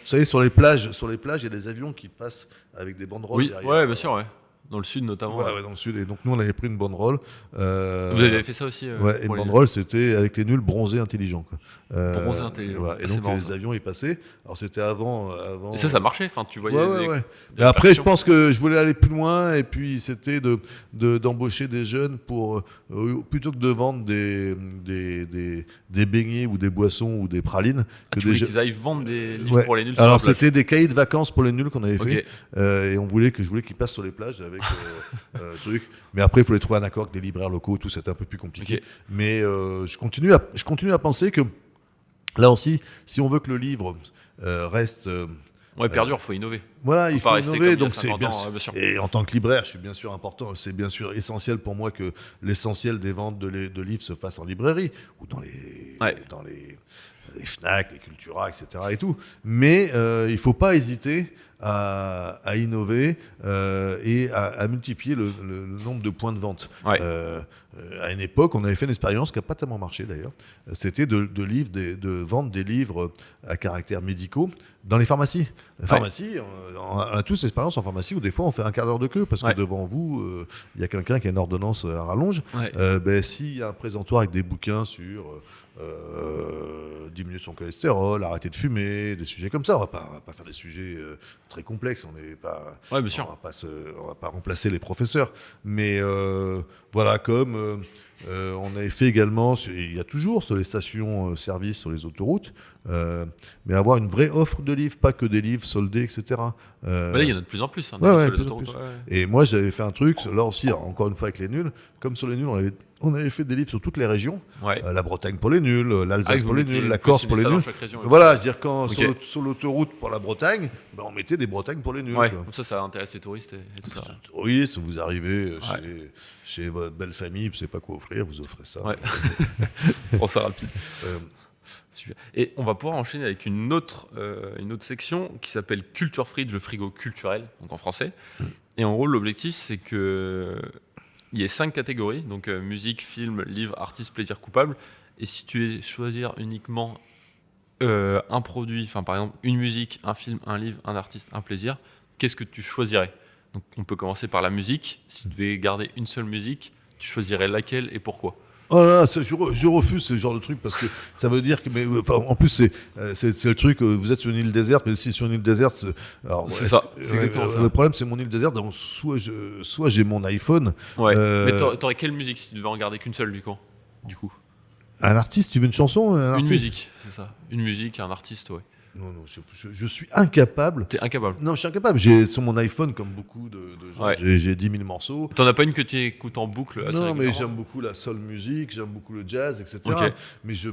[SPEAKER 2] savez, sur les plages, il y a des avions qui passent avec des banderoles derrière.
[SPEAKER 1] Oui, bien sûr, dans le sud notamment.
[SPEAKER 2] Ouais, dans le sud. Et donc nous, on avait pris une banderole.
[SPEAKER 1] Vous avez fait ça aussi
[SPEAKER 2] et une banderole, c'était avec les nuls bronzés intelligents.
[SPEAKER 1] Bronzés intelligents.
[SPEAKER 2] Voilà. Et donc les avions y passaient. Alors c'était avant.
[SPEAKER 1] Et ça marchait. Enfin, tu voyais.
[SPEAKER 2] Mais après, je pense que je voulais aller plus loin. Et puis c'était d'embaucher des jeunes pour plutôt que de vendre des beignets ou des boissons ou des pralines.
[SPEAKER 1] Tu voulais qu'ils aillent vendre des livres pour les nuls.
[SPEAKER 2] Alors c'était des cahiers de vacances pour les nuls qu'on avait fait. Et je voulais qu'ils passent sur les plages avec truc. Mais après, il fallait trouver un accord avec les libraires locaux, tout c'était un peu plus compliqué. Mais je continue à penser que là aussi, si on veut que le livre reste
[SPEAKER 1] perdure, il faut innover.
[SPEAKER 2] Voilà, il faut innover. Donc
[SPEAKER 1] bien sûr.
[SPEAKER 2] Et en tant que libraire, c'est bien sûr essentiel pour moi que l'essentiel des ventes de livres se fasse en librairie ou dans les Fnac, les Cultura, etc. et tout. Mais il faut pas hésiter à innover et à multiplier le nombre de points de vente. À une époque, on avait fait une expérience qui n'a pas tellement marché d'ailleurs. C'était de vendre des livres à caractère médicaux dans les pharmacies. Les pharmacies, on a tous l'expérience en pharmacie où des fois on fait un quart d'heure de queue parce que devant vous, il y a quelqu'un qui a une ordonnance à rallonge. S'il y a un présentoir avec des bouquins sur diminuer son cholestérol, arrêter de fumer, des sujets comme ça, on va pas faire des sujets très complexes. On n'est pas,
[SPEAKER 1] bien sûr.
[SPEAKER 2] On va pas remplacer les professeurs, mais voilà, comme on avait fait également, il y a toujours sur les stations-service sur les autoroutes, mais avoir une vraie offre de livres, pas que des livres soldés, etc.
[SPEAKER 1] Là, il y en a de plus en plus.
[SPEAKER 2] Et moi, j'avais fait un truc, là aussi, encore une fois avec les nuls, comme sur les nuls, on avait fait des livres sur toutes les régions. La Bretagne pour les nuls, l'Alsace pour les nuls, la Corse pour les nuls. Voilà, je veux dire, quand sur l'autoroute pour la Bretagne, on mettait des Bretagnes pour les nuls.
[SPEAKER 1] Comme ça intéresse les touristes et tout ça.
[SPEAKER 2] Touristes, vous arrivez chez votre belle famille, vous ne savez pas quoi offrir, vous offrez ça.
[SPEAKER 1] Pour ça rapide. Super. Et on va pouvoir enchaîner avec une autre section qui s'appelle Culture Fridge, le frigo culturel, donc en français. Et en gros, l'objectif, c'est que il y a 5 catégories, donc musique, film, livre, artiste, plaisir coupable. Et si tu veux choisir uniquement un produit, enfin par exemple une musique, un film, un livre, un artiste, un plaisir, qu'est-ce que tu choisirais ? Donc on peut commencer par la musique. Si tu devais garder une seule musique, tu choisirais laquelle et pourquoi ?
[SPEAKER 2] Oh là, je refuse ce genre de truc parce que ça veut dire que, en plus c'est le truc, vous êtes sur une île déserte, mais si sur une île déserte,
[SPEAKER 1] c'est exactement ça.
[SPEAKER 2] Le problème c'est mon île déserte, donc soit j'ai mon iPhone.
[SPEAKER 1] Mais t'aurais quelle musique si tu devais en garder qu'une seule du coup ?
[SPEAKER 2] Un artiste, tu veux une chanson ?
[SPEAKER 1] Une musique, c'est ça. Une musique, un artiste, ouais.
[SPEAKER 2] Non, je suis incapable.
[SPEAKER 1] T'es incapable ?
[SPEAKER 2] Non, je suis incapable. J'ai sur mon iPhone, comme beaucoup de gens, j'ai 10 000 morceaux.
[SPEAKER 1] T'en as pas une que tu écoutes en boucle assez régulièrement ?
[SPEAKER 2] Non, mais j'aime beaucoup la soul music, j'aime beaucoup le jazz, etc. Mais je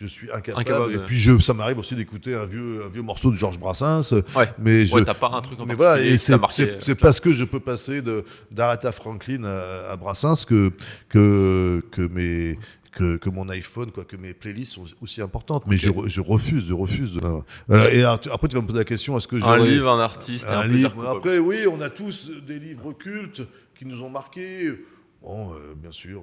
[SPEAKER 2] suis incapable. Et puis ça m'arrive aussi d'écouter un vieux morceau de Georges Brassens. Mais
[SPEAKER 1] t'as pas un truc en particulier qui t'a marqué.
[SPEAKER 2] C'est parce que je peux passer d'Aretha Franklin à Brassens que mon iPhone, que mes playlists sont aussi importantes. Mais je refuse. Et après, tu vas me poser la question, est-ce que
[SPEAKER 1] un livre, un artiste, un plaisir coupable.
[SPEAKER 2] Après, oui, on a tous des livres cultes qui nous ont marqués. Bon, bien sûr,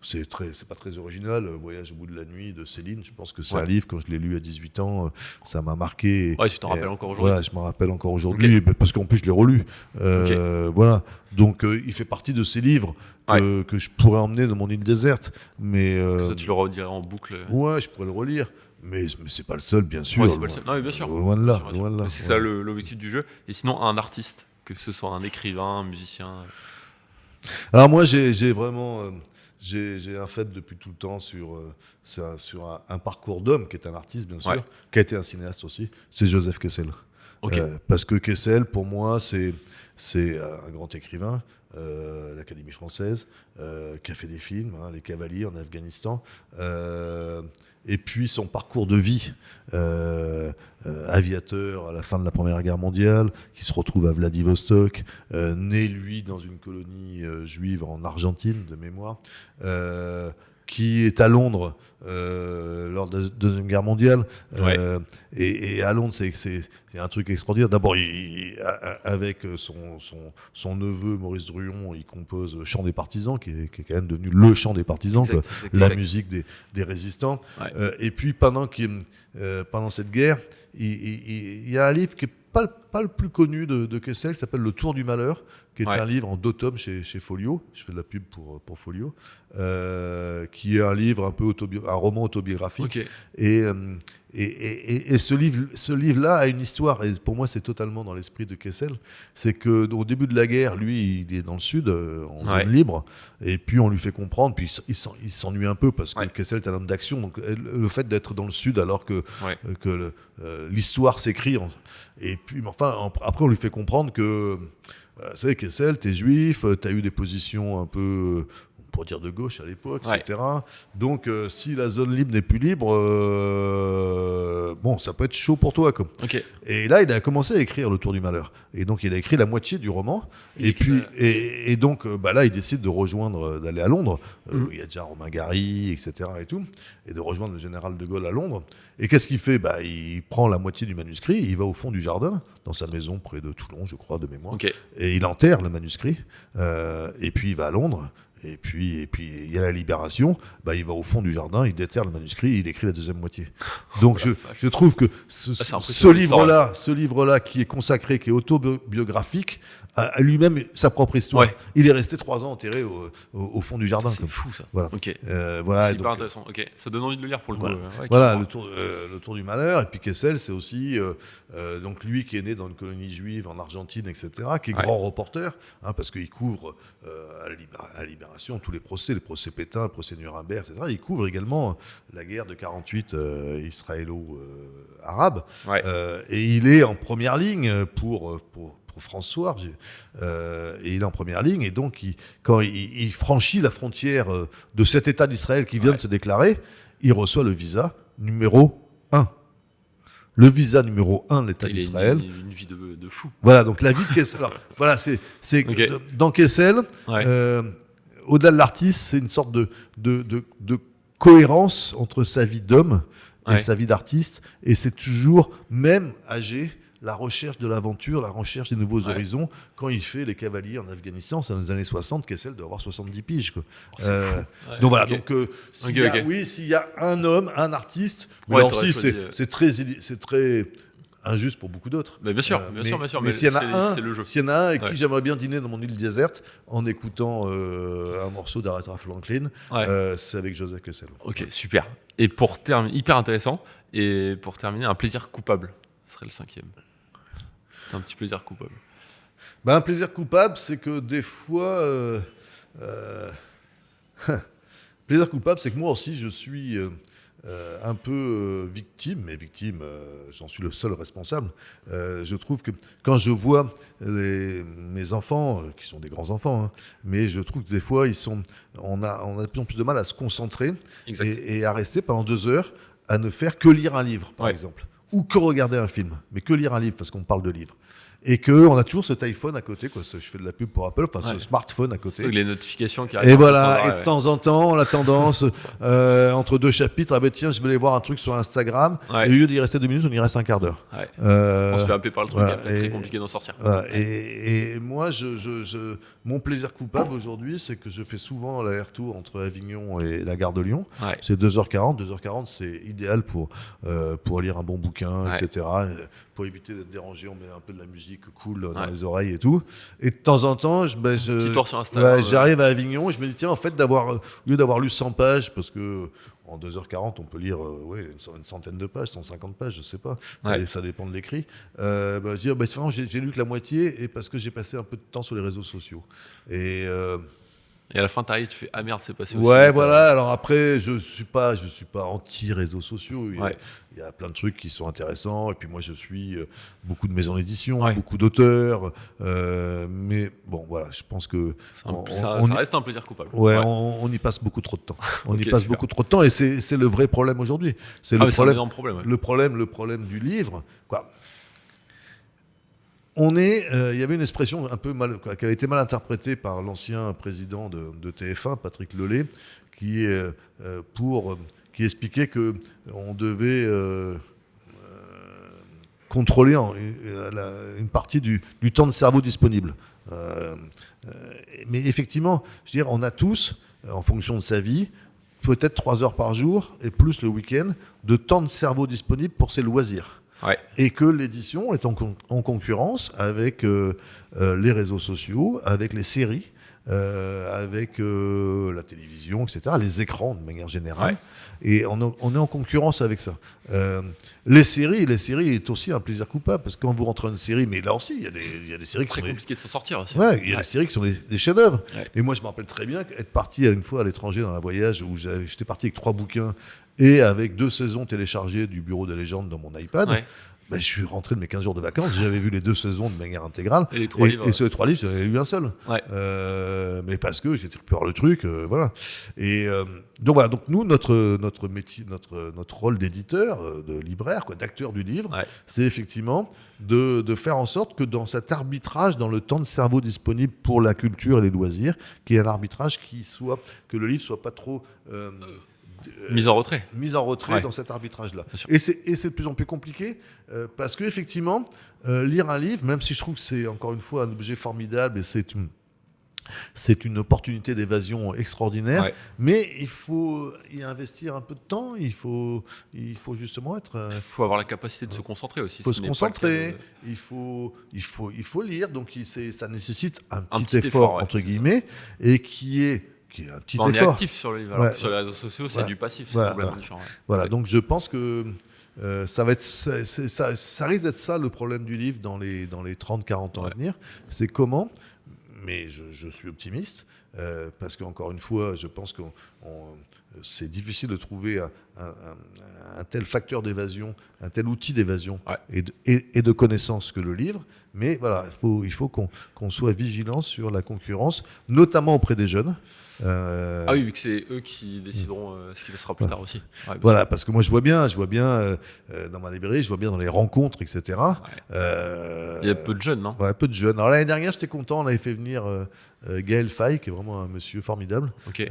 [SPEAKER 2] c'est pas très original. Voyage au bout de la nuit de Céline, je pense que c'est un livre, quand je l'ai lu à 18 ans, ça m'a marqué.
[SPEAKER 1] Tu t'en rappelles encore aujourd'hui.
[SPEAKER 2] Voilà, je m'en rappelle encore aujourd'hui, parce qu'en plus je l'ai relu. Voilà, donc il fait partie de ces livres que je pourrais emmener dans mon île déserte. Mais
[SPEAKER 1] ça, tu le redirais en boucle.
[SPEAKER 2] Ouais, je pourrais le relire. Mais c'est pas le seul, bien sûr.
[SPEAKER 1] Ouais, c'est pas le seul. Non, mais bien sûr.
[SPEAKER 2] Loin de là.
[SPEAKER 1] C'est ça l'objectif du jeu. Et sinon, un artiste, que ce soit un écrivain, un musicien.
[SPEAKER 2] Alors moi, j'ai vraiment j'ai un fait depuis tout le temps sur un parcours d'homme qui est un artiste, bien sûr,
[SPEAKER 1] Ouais.
[SPEAKER 2] qui a été un cinéaste aussi. C'est Joseph Kessel.
[SPEAKER 1] Ok.
[SPEAKER 2] Parce que Kessel, pour moi, c'est un grand écrivain, l'Académie française, qui a fait des films, Les Cavaliers en Afghanistan, et puis son parcours de vie, aviateur à la fin de la Première Guerre mondiale, qui se retrouve à Vladivostok, né lui dans une colonie juive en Argentine de mémoire, qui est à Londres lors de la Deuxième Guerre mondiale. Et à Londres, c'est un truc extraordinaire. D'abord, avec son neveu Maurice Druon, il compose Chant des partisans, qui est quand même devenu le chant des partisans, la musique des résistants.
[SPEAKER 1] Ouais.
[SPEAKER 2] Et puis, pendant cette guerre, il y a un livre qui n'est pas le plus connu de Kessel, qui s'appelle Le Tour du Malheur, qui est un livre en 2 tomes chez Folio. Je fais de la pub pour Folio. Qui est un livre un peu un roman autobiographique.
[SPEAKER 1] Okay.
[SPEAKER 2] Et ce livre-là a une histoire, et pour moi c'est totalement dans l'esprit de Kessel. C'est qu'au début de la guerre, lui, il est dans le sud, en zone libre, et puis on lui fait comprendre, puis il s'ennuie un peu parce que Kessel est un homme d'action, donc le fait d'être dans le sud alors que l'histoire s'écrit, et puis enfin après on lui fait comprendre que vous savez, Kessel, t'es juif, t'as eu des positions un peu, pour dire de gauche à l'époque, etc. Donc, si la zone libre n'est plus libre, ça peut être chaud pour toi.
[SPEAKER 1] Okay.
[SPEAKER 2] Et là, il a commencé à écrire Le Tour du Malheur. Et donc, il a écrit la moitié du roman. Et donc, là, il décide de rejoindre, d'aller à Londres. Il y a déjà Romain Gary, etc. Et de rejoindre le général de Gaulle à Londres. Et qu'est-ce qu'il fait ? Il prend la moitié du manuscrit, il va au fond du jardin, dans sa maison près de Toulon, je crois, de mémoire.
[SPEAKER 1] Okay.
[SPEAKER 2] Et il enterre le manuscrit. Et puis, il va à Londres. Et puis il y a la Libération, il va au fond du jardin, il déterre le manuscrit, il écrit la deuxième moitié. Donc je trouve que ce livre-là qui est consacré, qui est autobiographique, a lui-même sa propre histoire. Ouais. Il est resté 3 ans enterré au fond du jardin.
[SPEAKER 1] C'est fou ça.
[SPEAKER 2] Voilà.
[SPEAKER 1] Okay.
[SPEAKER 2] C'est
[SPEAKER 1] hyper intéressant. Okay. Ça donne envie de le lire pour le coup.
[SPEAKER 2] Voilà, le tour du malheur. Et puis Kessel, c'est aussi donc lui qui est né dans une colonie juive en Argentine, etc., qui est grand reporter, parce qu'il couvre à la Libération tous les procès Pétain, le procès Nuremberg, etc. Il couvre également la guerre de 48 israélo-arabe. Et il est en première ligne pour François, et il est en première ligne, et donc quand il franchit la frontière de cet État d'Israël qui vient de se déclarer, il reçoit le visa numéro 1. Le visa numéro 1 de l'État d'Israël.
[SPEAKER 1] Une vie de fou.
[SPEAKER 2] Voilà, donc la vie de Kessel. Alors, voilà, dans Kessel, au-delà de l'artiste, c'est une sorte de cohérence entre sa vie d'homme et sa vie d'artiste, et c'est toujours, même âgé, la recherche de l'aventure, la recherche des nouveaux horizons. Quand il fait Les Cavaliers en Afghanistan, c'est dans les années 60, Kessel doit avoir 70 piges. Donc voilà, s'il y a un homme, un artiste, mais aussi c'est très injuste pour beaucoup d'autres.
[SPEAKER 1] Bien sûr. Mais
[SPEAKER 2] s'il y en a un avec qui j'aimerais bien dîner dans mon île déserte en écoutant un morceau d'Aretha Franklin, c'est avec Joseph Kessel.
[SPEAKER 1] Ok, super. Et pour terminer, hyper intéressant, et pour terminer, un plaisir coupable, ce serait le 5e. Un petit plaisir coupable.
[SPEAKER 2] Un plaisir coupable, c'est que des fois... plaisir coupable, c'est que moi aussi, je suis un peu victime, mais j'en suis le seul responsable. Je trouve que quand je vois mes enfants, qui sont des grands enfants, mais je trouve que des fois, on a de plus en plus de mal à se concentrer et à rester pendant 2 heures à ne faire que lire un livre, par exemple. Ou que regarder un film, mais que lire un livre, parce qu'on parle de livres. Et qu'on a toujours cet iPhone à côté, je fais de la pub pour Apple, ce smartphone à côté.
[SPEAKER 1] Les notifications qui arrivent.
[SPEAKER 2] Et voilà, et de temps en temps, on a tendance, entre 2 chapitres, tiens, je vais aller voir un truc sur Instagram, et au lieu d'y rester 2 minutes, on y reste un quart d'heure.
[SPEAKER 1] On se fait happer par le truc, après, très compliqué d'en sortir.
[SPEAKER 2] Et moi, mon plaisir coupable aujourd'hui, c'est que je fais souvent l'aller-retour entre Avignon et la gare de Lyon. C'est 2h40. 2h40, c'est idéal pour lire un bon bouquin, etc. Pour éviter d'être dérangé, on met un peu de la musique cool dans les oreilles et tout. Et de temps en temps,
[SPEAKER 1] petit tour sur Instagram,
[SPEAKER 2] j'arrive à Avignon et je me dis, tiens, en fait, au lieu d'avoir lu 100 pages, parce que en 2h40, on peut lire une centaine de pages, 150 pages, je sais pas. Ça dépend de l'écrit. Je dis, j'ai lu que la moitié, et parce que j'ai passé un peu de temps sur les réseaux sociaux. Et
[SPEAKER 1] Et à la fin, t'arrives, tu fais ah merde, c'est passé aussi.
[SPEAKER 2] Ouais, voilà. Alors après, je suis pas anti réseaux sociaux.
[SPEAKER 1] Ouais.
[SPEAKER 2] Il y a plein de trucs qui sont intéressants. Et puis moi, je suis beaucoup de maisons d'édition,
[SPEAKER 1] Ouais.
[SPEAKER 2] beaucoup d'auteurs. Mais bon, voilà, je pense que
[SPEAKER 1] Ça reste un plaisir coupable.
[SPEAKER 2] ouais. On y passe beaucoup trop de temps. On y passe
[SPEAKER 1] super.
[SPEAKER 2] beaucoup trop de temps, et c'est le vrai problème aujourd'hui. C'est
[SPEAKER 1] Ah,
[SPEAKER 2] le
[SPEAKER 1] mais c'est un
[SPEAKER 2] problème.
[SPEAKER 1] énorme problème. Ouais.
[SPEAKER 2] Le problème du livre, quoi. Il y avait une expression un peu mal, qui a été mal interprétée par l'ancien président de TF1, Patrick Lelay, qui expliquait que on devait contrôler une partie du temps de cerveau disponible. Mais effectivement, je veux dire, on a tous, en fonction de sa vie, peut-être 3 heures par jour et plus le week-end, de temps de cerveau disponible pour ses loisirs.
[SPEAKER 1] Ouais.
[SPEAKER 2] Et que l'édition est en concurrence avec les réseaux sociaux, avec les séries, avec la télévision, etc., les écrans de manière générale. Ouais. Et on est en concurrence avec ça. Les séries est aussi un plaisir coupable, parce que quand vous rentrez dans une série, mais là aussi, il y a des séries qui sont...
[SPEAKER 1] Très compliqué de s'en sortir aussi.
[SPEAKER 2] Ouais, il y a des séries qui sont des chefs-d'œuvre.
[SPEAKER 1] Ouais.
[SPEAKER 2] Et moi, je me rappelle très bien être parti une fois à l'étranger dans un voyage où j'étais parti avec 3 bouquins et avec 2 saisons téléchargées du Bureau des légendes dans mon iPad. Ouais. Ben, je suis rentré de mes 15 jours de vacances, j'avais vu les 2 saisons de manière intégrale.
[SPEAKER 1] Et les 3 livres.
[SPEAKER 2] Et sur les 3 livres, j'en avais lu un seul.
[SPEAKER 1] Ouais.
[SPEAKER 2] Mais parce que j'étais peur le truc, voilà. Et donc voilà, donc nous, notre métier, notre rôle d'éditeur, de libraire, quoi, d'acteur du livre, ouais, c'est effectivement de faire en sorte que dans cet arbitrage, dans le temps de cerveau disponible pour la culture et les loisirs, qu'il y ait un arbitrage que le livre soit pas trop...
[SPEAKER 1] mise en retrait.
[SPEAKER 2] Mise en retrait, ouais, dans cet arbitrage-là. Et c'est de plus en plus compliqué parce qu'effectivement, lire un livre, même si je trouve que c'est encore une fois un objet formidable et c'est une opportunité d'évasion extraordinaire, ouais, mais il faut y investir un peu de temps, il faut justement être...
[SPEAKER 1] Il faut avoir la capacité de se concentrer aussi.
[SPEAKER 2] Il faut se concentrer, il faut lire, donc ça nécessite un petit effort, ouais, entre guillemets, et qui est un petit effort.
[SPEAKER 1] On est actif sur le livre, alors que sur les réseaux sociaux, c'est du passif, c'est complètement différent. Ouais.
[SPEAKER 2] Voilà, donc je pense que ça risque d'être ça le problème du livre dans les 30-40 ans à venir. C'est comment, mais je suis optimiste, parce qu'encore une fois, je pense que c'est difficile de trouver un tel facteur d'évasion, un tel outil d'évasion, ouais, et de connaissance que le livre. Mais voilà, il faut qu'on soit vigilant sur la concurrence, notamment auprès des jeunes.
[SPEAKER 1] Ah oui, vu que c'est eux qui décideront ce qui sera plus tard aussi.
[SPEAKER 2] Ouais, voilà, parce que moi je vois bien dans ma librairie, je vois bien dans les rencontres, etc. Ouais.
[SPEAKER 1] Il y a peu de jeunes, non ?
[SPEAKER 2] Ouais, peu de jeunes. Alors l'année dernière, j'étais content, on avait fait venir Gaël Faye, qui est vraiment un monsieur formidable.
[SPEAKER 1] Okay.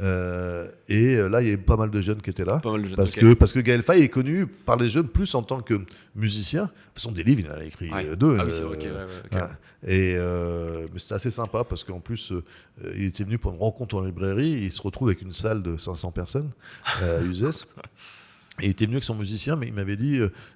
[SPEAKER 2] Et là, il y avait pas mal de jeunes qui étaient là.
[SPEAKER 1] Pas mal de jeunes,
[SPEAKER 2] parce que Gaël Faye est connu par les jeunes plus en tant que musicien. De toute façon, des livres, il en a écrit 2.
[SPEAKER 1] Ah oui, c'est vrai, okay.
[SPEAKER 2] Mais c'était assez sympa parce qu'en plus, il était venu pour une rencontre en librairie. Et il se retrouve avec une salle de 500 personnes à Uzès. Et il était venu avec son musicien, mais il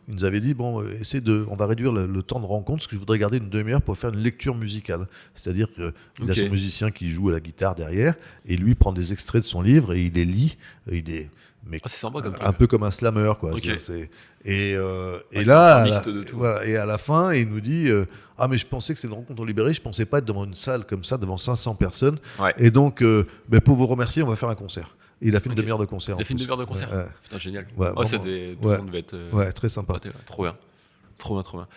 [SPEAKER 2] nous avait dit, bon, on va réduire le temps de rencontre, parce que je voudrais garder une demi-heure pour faire une lecture musicale. C'est-à-dire qu'il a son musicien qui joue à la guitare derrière, et lui prend des extraits de son livre, et il les lit.
[SPEAKER 1] C'est sympa comme
[SPEAKER 2] un peu comme un slammer, quoi.
[SPEAKER 1] Okay.
[SPEAKER 2] Et là,
[SPEAKER 1] voilà,
[SPEAKER 2] et à la fin, il nous dit mais je pensais que c'était une rencontre en librairie, je pensais pas être devant une salle comme ça, devant 500 personnes. Ouais. Et donc, pour vous remercier, on va faire un concert. Et il a fait une demi-heure de concert.
[SPEAKER 1] Il a fait une demi-heure de concert.
[SPEAKER 2] Ouais.
[SPEAKER 1] Putain, génial.
[SPEAKER 2] Ouais,
[SPEAKER 1] tout le monde devait être.
[SPEAKER 2] Très sympa.
[SPEAKER 1] Trop bien. Trop bien.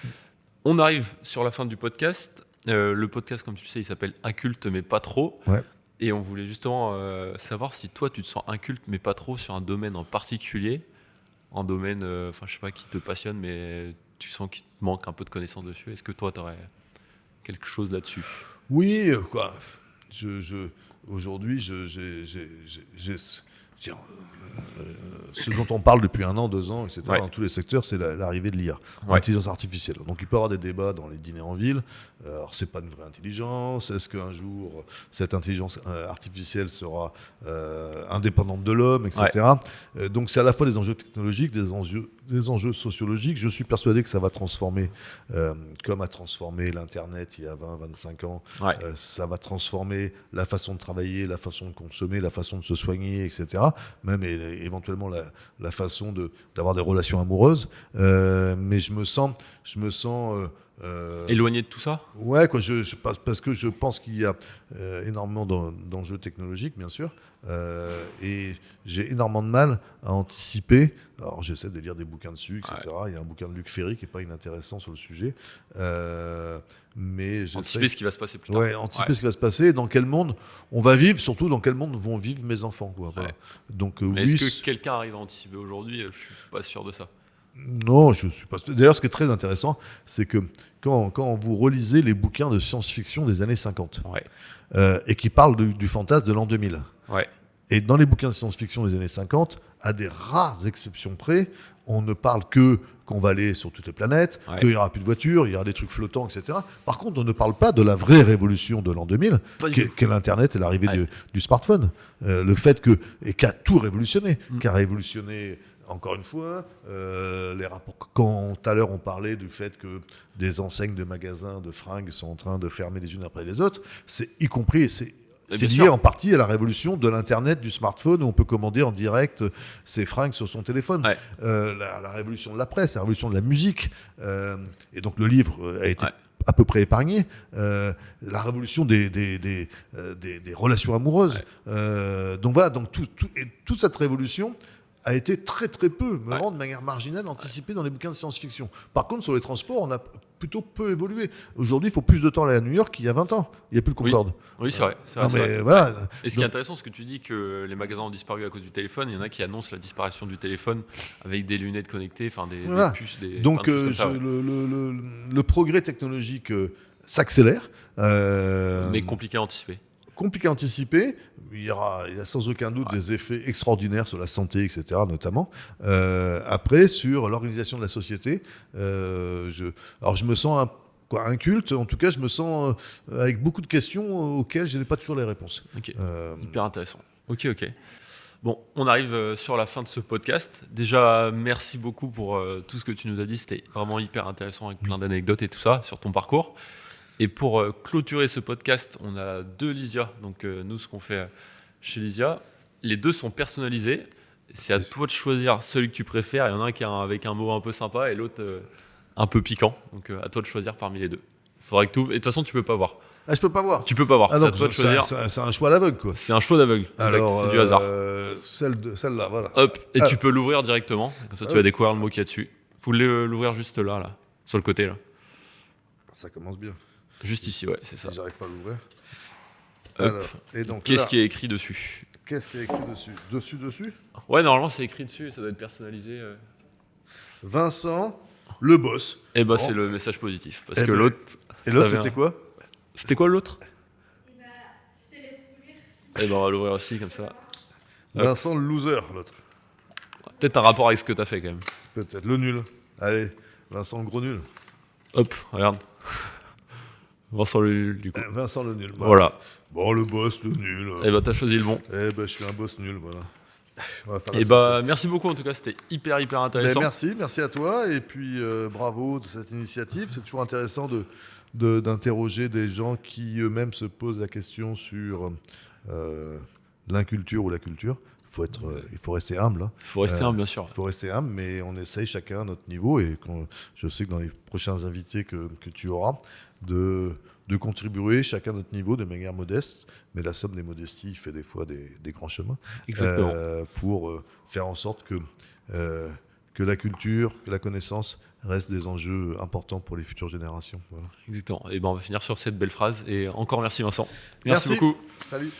[SPEAKER 1] On arrive sur la fin du podcast. Le podcast, comme tu le sais, il s'appelle Inculte, mais pas trop.
[SPEAKER 2] Ouais.
[SPEAKER 1] Et on voulait justement savoir si toi, tu te sens inculte, mais pas trop sur un domaine en particulier. Un domaine, je sais pas, qui te passionne, mais tu sens qu'il te manque un peu de connaissances dessus. Est-ce que toi, tu aurais quelque chose là-dessus ?
[SPEAKER 2] Oui, quoi. Aujourd'hui, ce dont on parle depuis 1 an, 2 ans, etc., dans tous les secteurs, c'est l'arrivée de l'IA, l'intelligence artificielle. Donc il peut y avoir des débats dans les dîners en ville. Alors c'est pas une vraie intelligence. Est-ce qu'un jour cette intelligence artificielle sera indépendante de l'homme, etc. Donc c'est à la fois des enjeux technologiques, des enjeux sociologiques. Je suis persuadé que ça va transformer, comme a transformé l'Internet il y a 20-25 ans. Ça va transformer la façon de travailler, la façon de consommer, la façon de se soigner, etc. Même éventuellement la façon d'avoir des relations amoureuses. Mais je me sens
[SPEAKER 1] Éloigné de tout ça ?
[SPEAKER 2] Ouais, quoi, parce que je pense qu'il y a énormément d'enjeux technologiques, bien sûr, et j'ai énormément de mal à anticiper. Alors, j'essaie de lire des bouquins dessus, etc. Ouais. Il y a un bouquin de Luc Ferry qui n'est pas inintéressant sur le sujet. Mais
[SPEAKER 1] anticiper ce qui va se passer plus tard.
[SPEAKER 2] Ouais, anticiper ce qui va se passer, dans quel monde on va vivre, surtout dans quel monde vont vivre mes enfants. Quoi, voilà. Donc,
[SPEAKER 1] mais est-ce que quelqu'un arrive à anticiper aujourd'hui ? Je ne suis pas sûr de ça.
[SPEAKER 2] Non, je suis pas. D'ailleurs, ce qui est très intéressant, c'est que quand vous relisez les bouquins de science-fiction des années 50, et qui parlent du fantasme de l'an 2000, et dans les bouquins de science-fiction des années 50, à des rares exceptions près, on ne parle qu'on va aller sur toutes les planètes, qu'il n'y aura plus de voitures, il y aura des trucs flottants, etc. Par contre, on ne parle pas de la vraie révolution de l'an 2000, qu'est l'Internet et l'arrivée du smartphone. Le fait qu'a tout révolutionné, qu'a révolutionné... Encore une fois, les rapports. Quand tout à l'heure on parlait du fait que des enseignes de magasins de fringues sont en train de fermer les unes après les autres, c'est lié en partie à la révolution de l'internet, du smartphone, où on peut commander en direct ses fringues sur son téléphone. La révolution de la presse, la révolution de la musique, et donc le livre a été à peu près épargné. La révolution des relations amoureuses. Donc voilà, toute cette révolution a été très très peu, de manière marginale, anticipée dans les bouquins de science-fiction. Par contre, sur les transports, on a plutôt peu évolué. Aujourd'hui, il faut plus de temps aller à New York qu'il y a 20 ans. Il n'y a plus le Concorde.
[SPEAKER 1] Oui, c'est vrai.
[SPEAKER 2] Mais voilà.
[SPEAKER 1] Et ce qui est intéressant, c'est que tu dis que les magasins ont disparu à cause du téléphone. Il y en a qui annoncent la disparition du téléphone avec des lunettes connectées, des puces,
[SPEAKER 2] Donc, le progrès technologique s'accélère.
[SPEAKER 1] Mais compliqué à anticiper.
[SPEAKER 2] Compliqué à anticiper. Il y a sans aucun doute des effets extraordinaires sur la santé, etc., notamment. Après, sur l'organisation de la société, alors je me sens inculte. En tout cas, je me sens avec beaucoup de questions auxquelles je n'ai pas toujours les réponses.
[SPEAKER 1] Hyper intéressant. Ok. Bon, on arrive sur la fin de ce podcast. Déjà, merci beaucoup pour tout ce que tu nous as dit. C'était vraiment hyper intéressant avec plein d'anecdotes et tout ça sur ton parcours. Et pour clôturer ce podcast, on a 2 Lysia. Donc nous, ce qu'on fait chez Lysia, les 2 sont personnalisés. C'est à toi de choisir celui que tu préfères. Il y en a un qui est avec un mot un peu sympa et l'autre un peu piquant. Donc à toi de choisir parmi les 2. Faudrait que tu ouvres. Et de toute façon, tu peux pas voir.
[SPEAKER 2] Ah, je peux pas voir.
[SPEAKER 1] Tu peux pas voir.
[SPEAKER 2] C'est à toi de choisir. C'est un choix à l'avougle, quoi.
[SPEAKER 1] C'est un choix d'aveugle.
[SPEAKER 2] Alors,
[SPEAKER 1] c'est du hasard.
[SPEAKER 2] Celle-là, voilà.
[SPEAKER 1] Hop. Et tu peux l'ouvrir directement. Comme ça, tu vas découvrir le mot qu'il y a dessus. Faut l'ouvrir juste là, sur le côté là.
[SPEAKER 2] Ça commence bien.
[SPEAKER 1] Juste ici, c'est ça.
[SPEAKER 2] Si j'arrive pas à l'ouvrir.
[SPEAKER 1] Alors, et donc qu'est-ce qui est écrit dessus ?
[SPEAKER 2] Qu'est-ce qui est écrit dessus ? Dessus ?
[SPEAKER 1] Ouais, normalement c'est écrit dessus, ça doit être personnalisé.
[SPEAKER 2] Vincent, le boss.
[SPEAKER 1] Et c'est le message positif. Parce que l'autre.
[SPEAKER 2] Et l'autre, c'était quoi ?
[SPEAKER 1] C'était quoi l'autre ?
[SPEAKER 3] Je te laisse ouvrir.
[SPEAKER 1] On va l'ouvrir aussi, comme ça.
[SPEAKER 2] Vincent, le loser, l'autre.
[SPEAKER 1] Peut-être un rapport avec ce que t'as fait quand même.
[SPEAKER 2] Peut-être, le nul. Allez, Vincent, le gros nul.
[SPEAKER 1] Hop, regarde. Vincent le nul, du coup.
[SPEAKER 2] Vincent le nul.
[SPEAKER 1] Voilà.
[SPEAKER 2] Bon, le boss, le nul.
[SPEAKER 1] T'as choisi le bon.
[SPEAKER 2] Je suis un boss nul, voilà.
[SPEAKER 1] Merci beaucoup, en tout cas, c'était hyper intéressant.
[SPEAKER 2] Merci à toi, et puis bravo de cette initiative. C'est toujours intéressant d'interroger des gens qui eux-mêmes se posent la question sur l'inculture ou la culture. Il faut rester humble.
[SPEAKER 1] Il faut rester humble, bien sûr.
[SPEAKER 2] Il faut rester humble, mais on essaye chacun à notre niveau, et je sais que dans les prochains invités que tu auras, de contribuer chacun à notre niveau de manière modeste, mais la somme des modesties fait des fois des grands chemins.
[SPEAKER 1] Exactement.
[SPEAKER 2] Pour faire en sorte que la culture, que la connaissance restent des enjeux importants pour les futures générations. Voilà.
[SPEAKER 1] Exactement. Et on va finir sur cette belle phrase. Et encore merci Vincent. Merci beaucoup.
[SPEAKER 2] Salut.